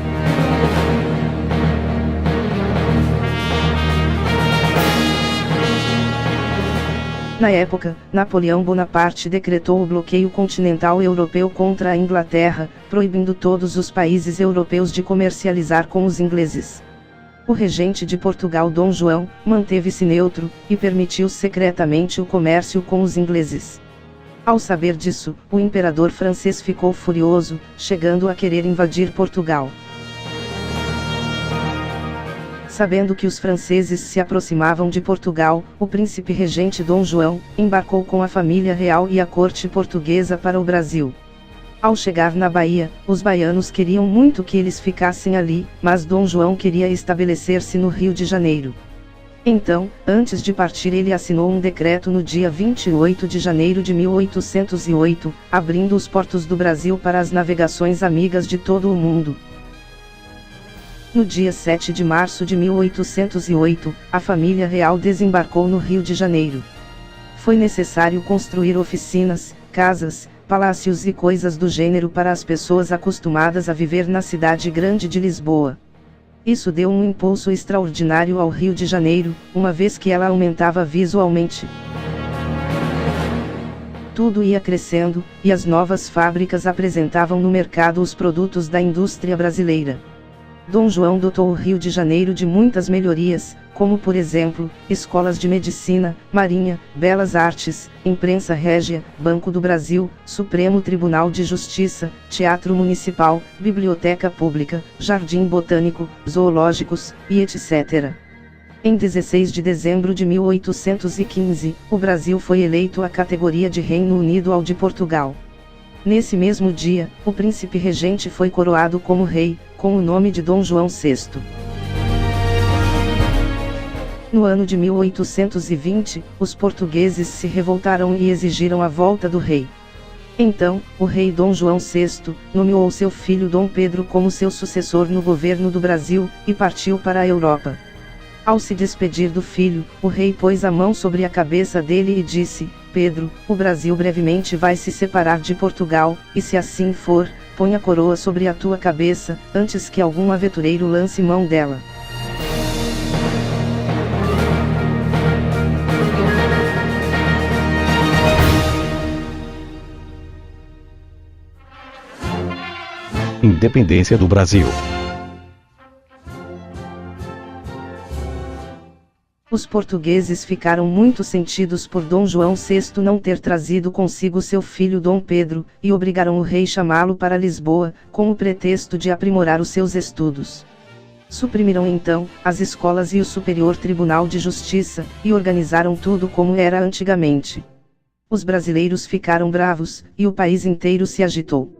Na época, Napoleão Bonaparte decretou o bloqueio continental europeu contra a Inglaterra, proibindo todos os países europeus de comercializar com os ingleses. O regente de Portugal, Dom João, manteve-se neutro, e permitiu secretamente o comércio com os ingleses. Ao saber disso, o imperador francês ficou furioso, chegando a querer invadir Portugal. Sabendo que os franceses se aproximavam de Portugal, o príncipe regente Dom João embarcou com a família real e a corte portuguesa para o Brasil. Ao chegar na Bahia, os baianos queriam muito que eles ficassem ali, mas Dom João queria estabelecer-se no Rio de Janeiro. Então, antes de partir, ele assinou um decreto no dia 28 de janeiro de 1808, abrindo os portos do Brasil para as navegações amigas de todo o mundo. No dia 7 de março de 1808, a família real desembarcou no Rio de Janeiro. Foi necessário construir oficinas, casas, palácios e coisas do gênero para as pessoas acostumadas a viver na cidade grande de Lisboa. Isso deu um impulso extraordinário ao Rio de Janeiro, uma vez que ela aumentava visualmente. Tudo ia crescendo, e as novas fábricas apresentavam no mercado os produtos da indústria brasileira. Dom João dotou o Rio de Janeiro de muitas melhorias, como por exemplo, escolas de medicina, marinha, belas artes, imprensa régia, Banco do Brasil, Supremo Tribunal de Justiça, Teatro Municipal, Biblioteca Pública, Jardim Botânico, zoológicos, e etc. Em 16 de dezembro de 1815, o Brasil foi eleito à categoria de Reino Unido ao de Portugal. Nesse mesmo dia, o príncipe regente foi coroado como rei, com o nome de Dom João VI. No ano de 1820, os portugueses se revoltaram e exigiram a volta do rei. Então, o rei Dom João VI nomeou seu filho Dom Pedro como seu sucessor no governo do Brasil, e partiu para a Europa. Ao se despedir do filho, o rei pôs a mão sobre a cabeça dele e disse: Pedro, o Brasil brevemente vai se separar de Portugal, e se assim for, põe a coroa sobre a tua cabeça, antes que algum aventureiro lance mão dela. Independência do Brasil. Os portugueses ficaram muito sentidos por Dom João VI não ter trazido consigo seu filho Dom Pedro, e obrigaram o rei a chamá-lo para Lisboa, com o pretexto de aprimorar os seus estudos. Suprimiram então as escolas e o Superior Tribunal de Justiça, e organizaram tudo como era antigamente. Os brasileiros ficaram bravos, e o país inteiro se agitou.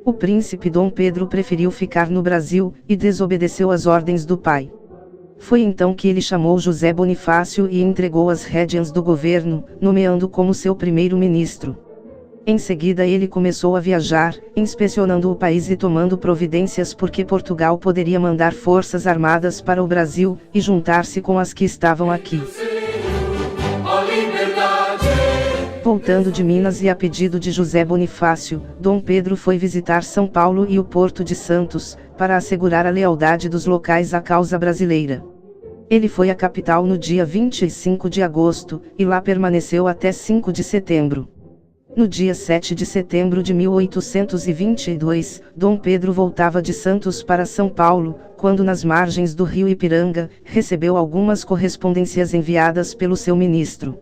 O príncipe Dom Pedro preferiu ficar no Brasil, e desobedeceu às ordens do pai. Foi então que ele chamou José Bonifácio e entregou as rédeas do governo, nomeando como seu primeiro-ministro. Em seguida ele começou a viajar, inspecionando o país e tomando providências porque Portugal poderia mandar forças armadas para o Brasil, e juntar-se com as que estavam aqui. Voltando de Minas e a pedido de José Bonifácio, Dom Pedro foi visitar São Paulo e o Porto de Santos, para assegurar a lealdade dos locais à causa brasileira. Ele foi à capital no dia 25 de agosto, e lá permaneceu até 5 de setembro. No dia 7 de setembro de 1822, Dom Pedro voltava de Santos para São Paulo, quando nas margens do rio Ipiranga, recebeu algumas correspondências enviadas pelo seu ministro.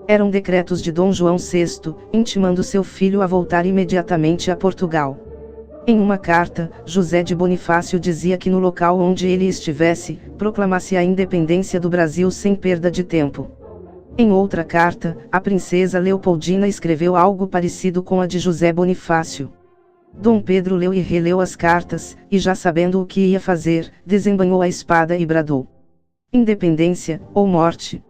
Eram decretos de Dom João VI, intimando seu filho a voltar imediatamente a Portugal. Em uma carta, José de Bonifácio dizia que no local onde ele estivesse, proclamasse a independência do Brasil sem perda de tempo. Em outra carta, a princesa Leopoldina escreveu algo parecido com a de José Bonifácio. Dom Pedro leu e releu as cartas, e já sabendo o que ia fazer, desembainhou a espada e bradou: independência, ou morte.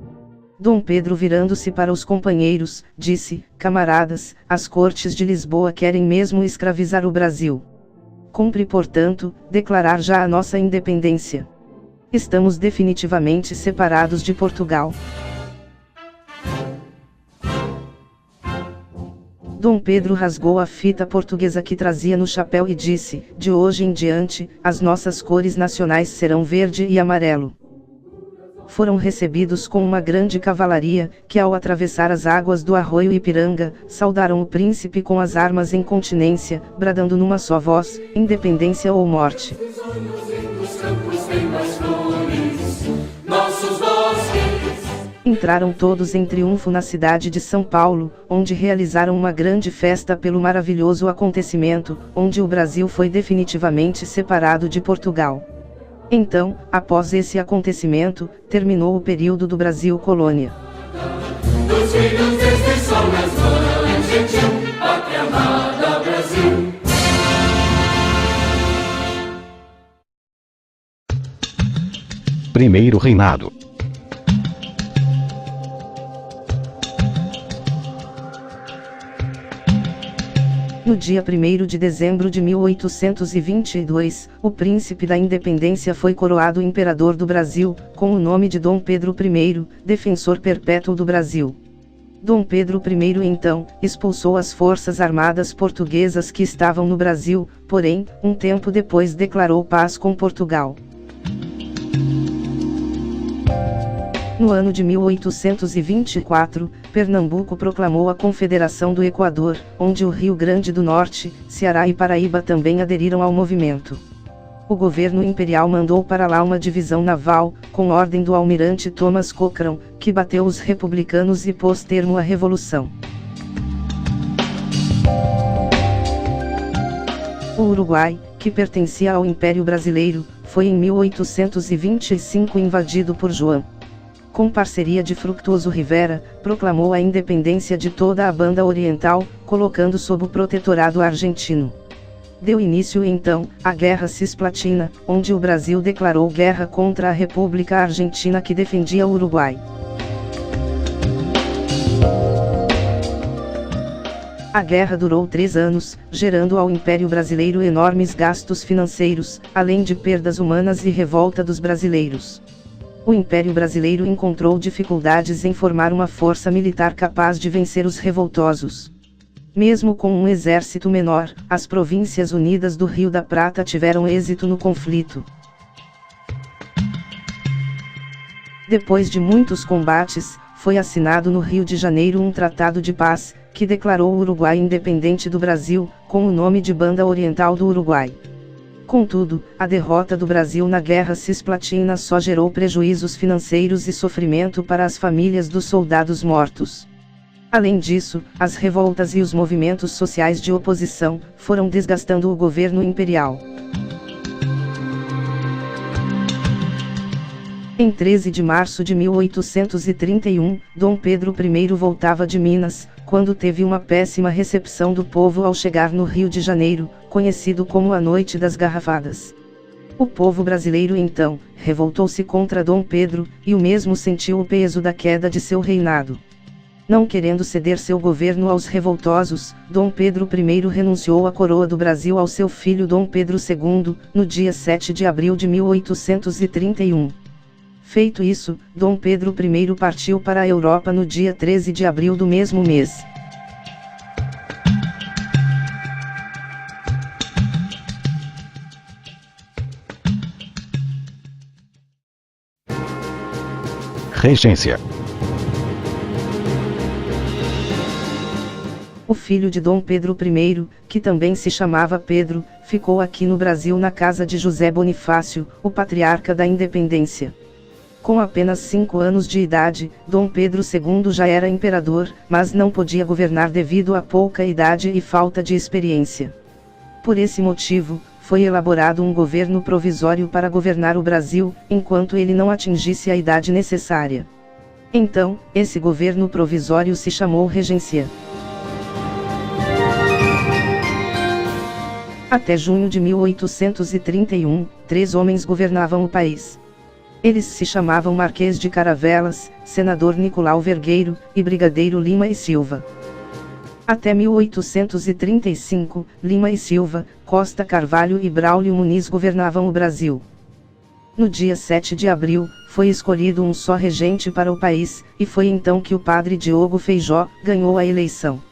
Dom Pedro, virando-se para os companheiros, disse: camaradas, as cortes de Lisboa querem mesmo escravizar o Brasil. Cumpre, portanto, declarar já a nossa independência. Estamos definitivamente separados de Portugal. Dom Pedro rasgou a fita portuguesa que trazia no chapéu e disse: de hoje em diante, as nossas cores nacionais serão verde e amarelo. Foram recebidos com uma grande cavalaria, que ao atravessar as águas do arroio Ipiranga, saudaram o príncipe com as armas em continência, bradando numa só voz: independência ou morte. Entraram todos em triunfo na cidade de São Paulo, onde realizaram uma grande festa pelo maravilhoso acontecimento, onde o Brasil foi definitivamente separado de Portugal. Então, após esse acontecimento, terminou o período do Brasil colônia. Dos filhos deste sol nas mãos, gentil, pátria amada Brasil. Primeiro reinado. No dia 1º de dezembro de 1822, o príncipe da independência foi coroado imperador do Brasil, com o nome de Dom Pedro I, defensor perpétuo do Brasil. Dom Pedro I então, expulsou as forças armadas portuguesas que estavam no Brasil, porém, um tempo depois declarou paz com Portugal. No ano de 1824, Pernambuco proclamou a Confederação do Equador, onde o Rio Grande do Norte, Ceará e Paraíba também aderiram ao movimento. O governo imperial mandou para lá uma divisão naval, com ordem do almirante Thomas Cochrane, que bateu os republicanos e pôs termo à Revolução. O Uruguai, que pertencia ao Império Brasileiro, foi em 1825 invadido por João. Com parceria de Fructuoso Rivera, proclamou a independência de toda a banda oriental, colocando sob o protetorado argentino. Deu início então, à Guerra Cisplatina, onde o Brasil declarou guerra contra a República Argentina que defendia o Uruguai. A guerra durou 3 anos, gerando ao Império Brasileiro enormes gastos financeiros, além de perdas humanas e revolta dos brasileiros. O Império Brasileiro encontrou dificuldades em formar uma força militar capaz de vencer os revoltosos. Mesmo com um exército menor, as Províncias Unidas do Rio da Prata tiveram êxito no conflito. Depois de muitos combates, foi assinado no Rio de Janeiro um tratado de paz, que declarou o Uruguai independente do Brasil, com o nome de Banda Oriental do Uruguai. Contudo, a derrota do Brasil na Guerra Cisplatina só gerou prejuízos financeiros e sofrimento para as famílias dos soldados mortos. Além disso, as revoltas e os movimentos sociais de oposição foram desgastando o governo imperial. Em 13 de março de 1831, Dom Pedro I voltava de Minas, quando teve uma péssima recepção do povo ao chegar no Rio de Janeiro, conhecido como a Noite das Garrafadas. O povo brasileiro então, revoltou-se contra Dom Pedro, e o mesmo sentiu o peso da queda de seu reinado. Não querendo ceder seu governo aos revoltosos, Dom Pedro I renunciou à coroa do Brasil ao seu filho Dom Pedro II, no dia 7 de abril de 1831. Feito isso, Dom Pedro I partiu para a Europa no dia 13 de abril do mesmo mês. Regência. O filho de Dom Pedro I, que também se chamava Pedro, ficou aqui no Brasil na casa de José Bonifácio, o patriarca da independência. Com apenas 5 anos de idade, Dom Pedro II já era imperador, mas não podia governar devido à pouca idade e falta de experiência. Por esse motivo, foi elaborado um governo provisório para governar o Brasil, enquanto ele não atingisse a idade necessária. Então, esse governo provisório se chamou Regência. Até junho de 1831, 3 homens governavam o país. Eles se chamavam Marquês de Caravelas, Senador Nicolau Vergueiro, e Brigadeiro Lima e Silva. Até 1835, Lima e Silva, Costa Carvalho e Braulio Muniz governavam o Brasil. No dia 7 de abril, foi escolhido um só regente para o país, e foi então que o padre Diogo Feijó ganhou a eleição.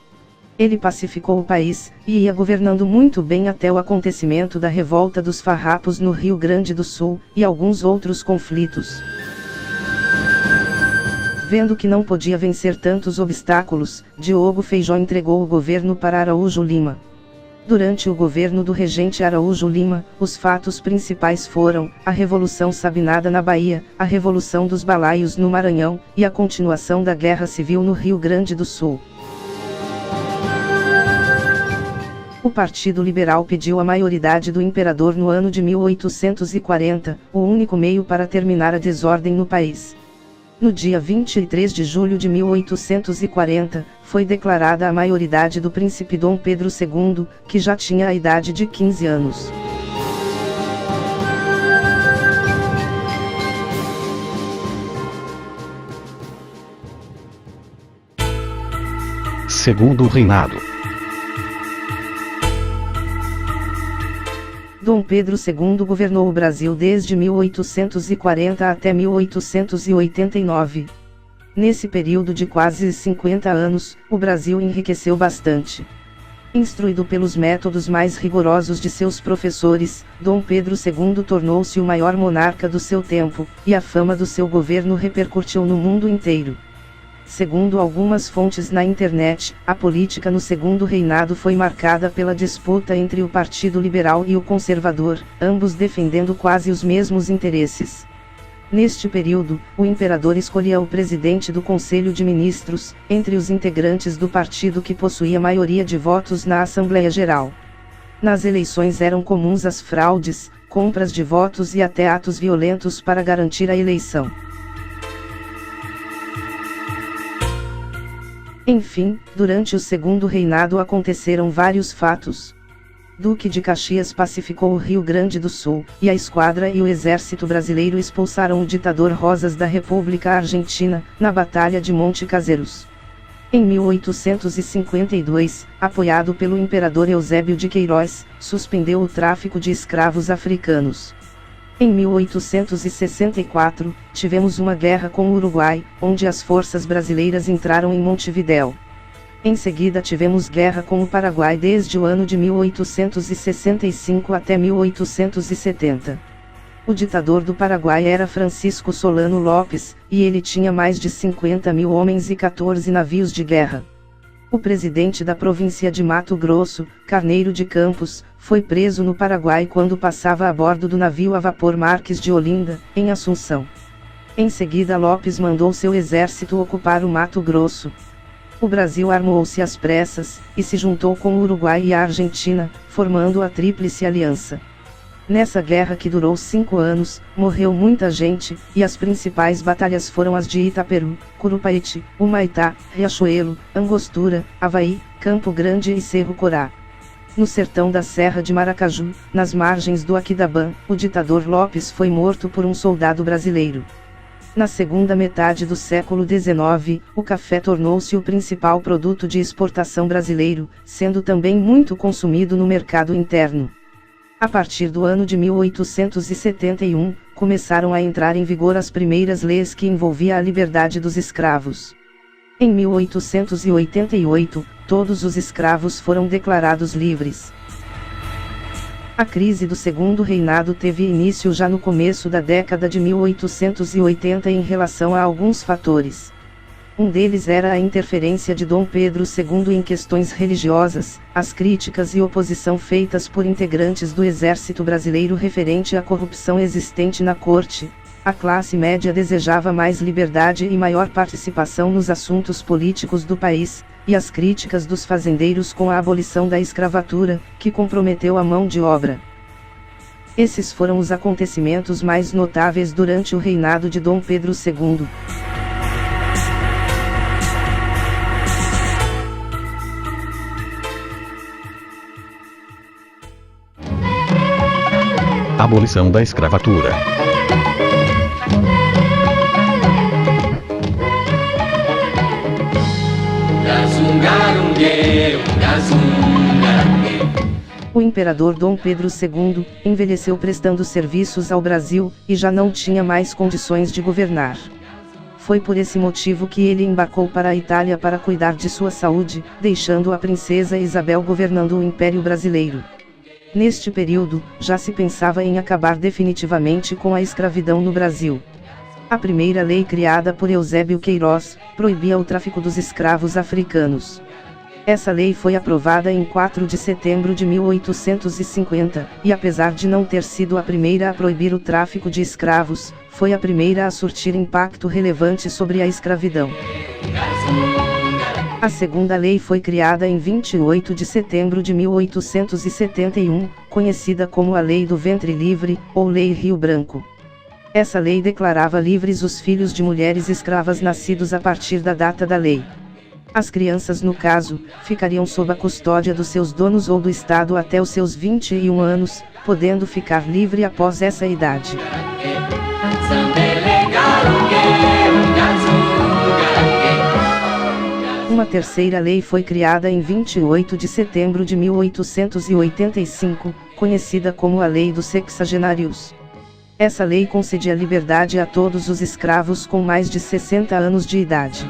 Ele pacificou o país, e ia governando muito bem até o acontecimento da revolta dos farrapos no Rio Grande do Sul, e alguns outros conflitos. Vendo que não podia vencer tantos obstáculos, Diogo Feijó entregou o governo para Araújo Lima. Durante o governo do regente Araújo Lima, os fatos principais foram a Revolução Sabinada na Bahia, a Revolução dos Balaios no Maranhão, e a continuação da Guerra Civil no Rio Grande do Sul. O Partido Liberal pediu a maioridade do imperador no ano de 1840, o único meio para terminar a desordem no país. No dia 23 de julho de 1840, foi declarada a maioridade do príncipe Dom Pedro II, que já tinha a idade de 15 anos. Segundo reinado. Dom Pedro II governou o Brasil desde 1840 até 1889. Nesse período de quase 50 anos, o Brasil enriqueceu bastante. Instruído pelos métodos mais rigorosos de seus professores, Dom Pedro II tornou-se o maior monarca do seu tempo, e a fama do seu governo repercutiu no mundo inteiro. Segundo algumas fontes na internet, a política no segundo reinado foi marcada pela disputa entre o Partido Liberal e o Conservador, ambos defendendo quase os mesmos interesses. Neste período, o imperador escolhia o presidente do Conselho de Ministros, entre os integrantes do partido que possuía maioria de votos na Assembleia Geral. Nas eleições eram comuns as fraudes, compras de votos e até atos violentos para garantir a eleição. Enfim, durante o segundo reinado aconteceram vários fatos. Duque de Caxias pacificou o Rio Grande do Sul, e a esquadra e o exército brasileiro expulsaram o ditador Rosas da República Argentina, na Batalha de Monte Caseiros. Em 1852, apoiado pelo imperador Eusébio de Queiroz, suspendeu o tráfico de escravos africanos. Em 1864, tivemos uma guerra com o Uruguai, onde as forças brasileiras entraram em Montevidéu. Em seguida tivemos guerra com o Paraguai desde o ano de 1865 até 1870. O ditador do Paraguai era Francisco Solano Lopes, e ele tinha mais de 50.000 homens e 14 navios de guerra. O presidente da província de Mato Grosso, Carneiro de Campos, foi preso no Paraguai quando passava a bordo do navio a vapor Marques de Olinda, em Assunção. Em seguida Lopes mandou seu exército ocupar o Mato Grosso. O Brasil armou-se às pressas, e se juntou com o Uruguai e a Argentina, formando a Tríplice Aliança. Nessa guerra que durou 5 anos, morreu muita gente, e as principais batalhas foram as de Itaperu, Curupaiti, Humaitá, Riachuelo, Angostura, Avaí, Campo Grande e Cerro Corá. No sertão da Serra de Maracaju, nas margens do Aquidabã, o ditador Lopes foi morto por um soldado brasileiro. Na segunda metade do século XIX, o café tornou-se o principal produto de exportação brasileiro, sendo também muito consumido no mercado interno. A partir do ano de 1871, começaram a entrar em vigor as primeiras leis que envolviam a liberdade dos escravos. Em 1888, todos os escravos foram declarados livres. A crise do Segundo Reinado teve início já no começo da década de 1880 em relação a alguns fatores. Um deles era a interferência de Dom Pedro II em questões religiosas, as críticas e oposição feitas por integrantes do exército brasileiro referente à corrupção existente na corte. A classe média desejava mais liberdade e maior participação nos assuntos políticos do país, e as críticas dos fazendeiros com a abolição da escravatura, que comprometeu a mão de obra. Esses foram os acontecimentos mais notáveis durante o reinado de Dom Pedro II. Abolição da escravatura. O imperador Dom Pedro II envelheceu prestando serviços ao Brasil, e já não tinha mais condições de governar. Foi por esse motivo que ele embarcou para a Itália para cuidar de sua saúde, deixando a princesa Isabel governando o Império Brasileiro. Neste período, já se pensava em acabar definitivamente com a escravidão no Brasil. A primeira lei criada por Eusébio Queiroz proibia o tráfico dos escravos africanos. Essa lei foi aprovada em 4 de setembro de 1850, e apesar de não ter sido a primeira a proibir o tráfico de escravos, foi a primeira a surtir impacto relevante sobre a escravidão. A segunda lei foi criada em 28 de setembro de 1871, conhecida como a Lei do Ventre Livre, ou Lei Rio Branco. Essa lei declarava livres os filhos de mulheres escravas nascidos a partir da data da lei. As crianças, no caso, ficariam sob a custódia dos seus donos ou do Estado até os seus 21 anos, podendo ficar livre após essa idade. Uma terceira lei foi criada em 28 de setembro de 1885, conhecida como a Lei dos Sexagenários. Essa lei concedia liberdade a todos os escravos com mais de 60 anos de idade.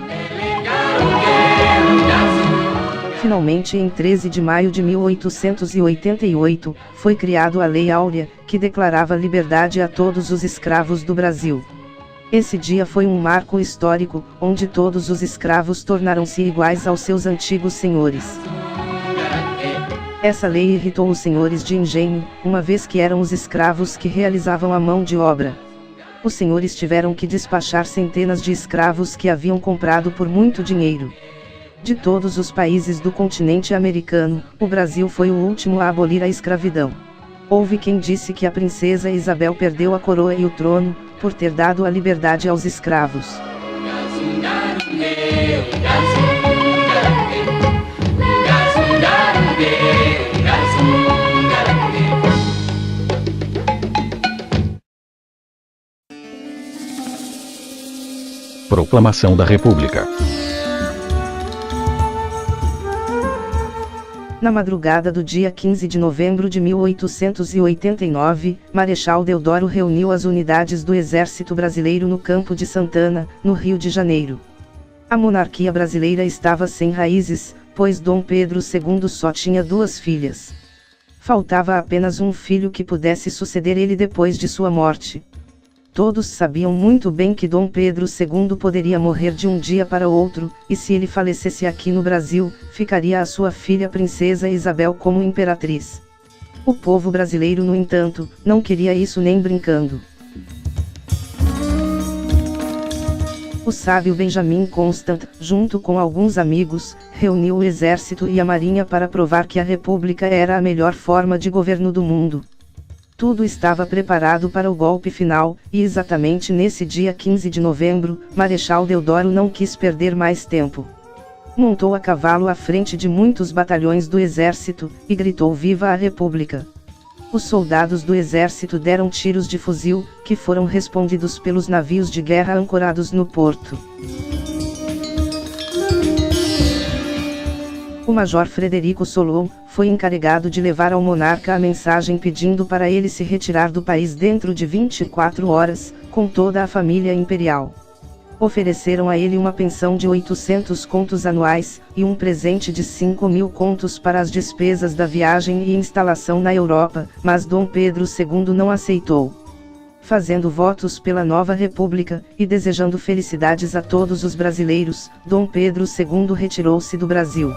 Finalmente, em 13 de maio de 1888, foi criado a Lei Áurea, que declarava liberdade a todos os escravos do Brasil. Esse dia foi um marco histórico, onde todos os escravos tornaram-se iguais aos seus antigos senhores. Essa lei irritou os senhores de engenho, uma vez que eram os escravos que realizavam a mão de obra. Os senhores tiveram que despachar centenas de escravos que haviam comprado por muito dinheiro. De todos os países do continente americano, o Brasil foi o último a abolir a escravidão. Houve quem disse que a princesa Isabel perdeu a coroa e o trono, por ter dado a liberdade aos escravos. Proclamação da República. Na madrugada do dia 15 de novembro de 1889, Marechal Deodoro reuniu as unidades do Exército Brasileiro no Campo de Santana, no Rio de Janeiro. A monarquia brasileira estava sem raízes, pois Dom Pedro II só tinha 2 filhas. Faltava apenas um filho que pudesse suceder ele depois de sua morte. Todos sabiam muito bem que Dom Pedro II poderia morrer de um dia para outro, e se ele falecesse aqui no Brasil, ficaria a sua filha Princesa Isabel como imperatriz. O povo brasileiro, no entanto, não queria isso nem brincando. O sábio Benjamin Constant, junto com alguns amigos, reuniu o exército e a marinha para provar que a república era a melhor forma de governo do mundo. Tudo estava preparado para o golpe final, e exatamente nesse dia 15 de novembro, Marechal Deodoro não quis perder mais tempo. Montou a cavalo à frente de muitos batalhões do exército, e gritou: "Viva a República!". Os soldados do exército deram tiros de fuzil, que foram respondidos pelos navios de guerra ancorados no porto. O major Frederico Solon foi encarregado de levar ao monarca a mensagem pedindo para ele se retirar do país dentro de 24 horas, com toda a família imperial. Ofereceram a ele uma pensão de 800 contos anuais, e um presente de 5.000 contos para as despesas da viagem e instalação na Europa, mas Dom Pedro II não aceitou. Fazendo votos pela nova república, e desejando felicidades a todos os brasileiros, Dom Pedro II retirou-se do Brasil.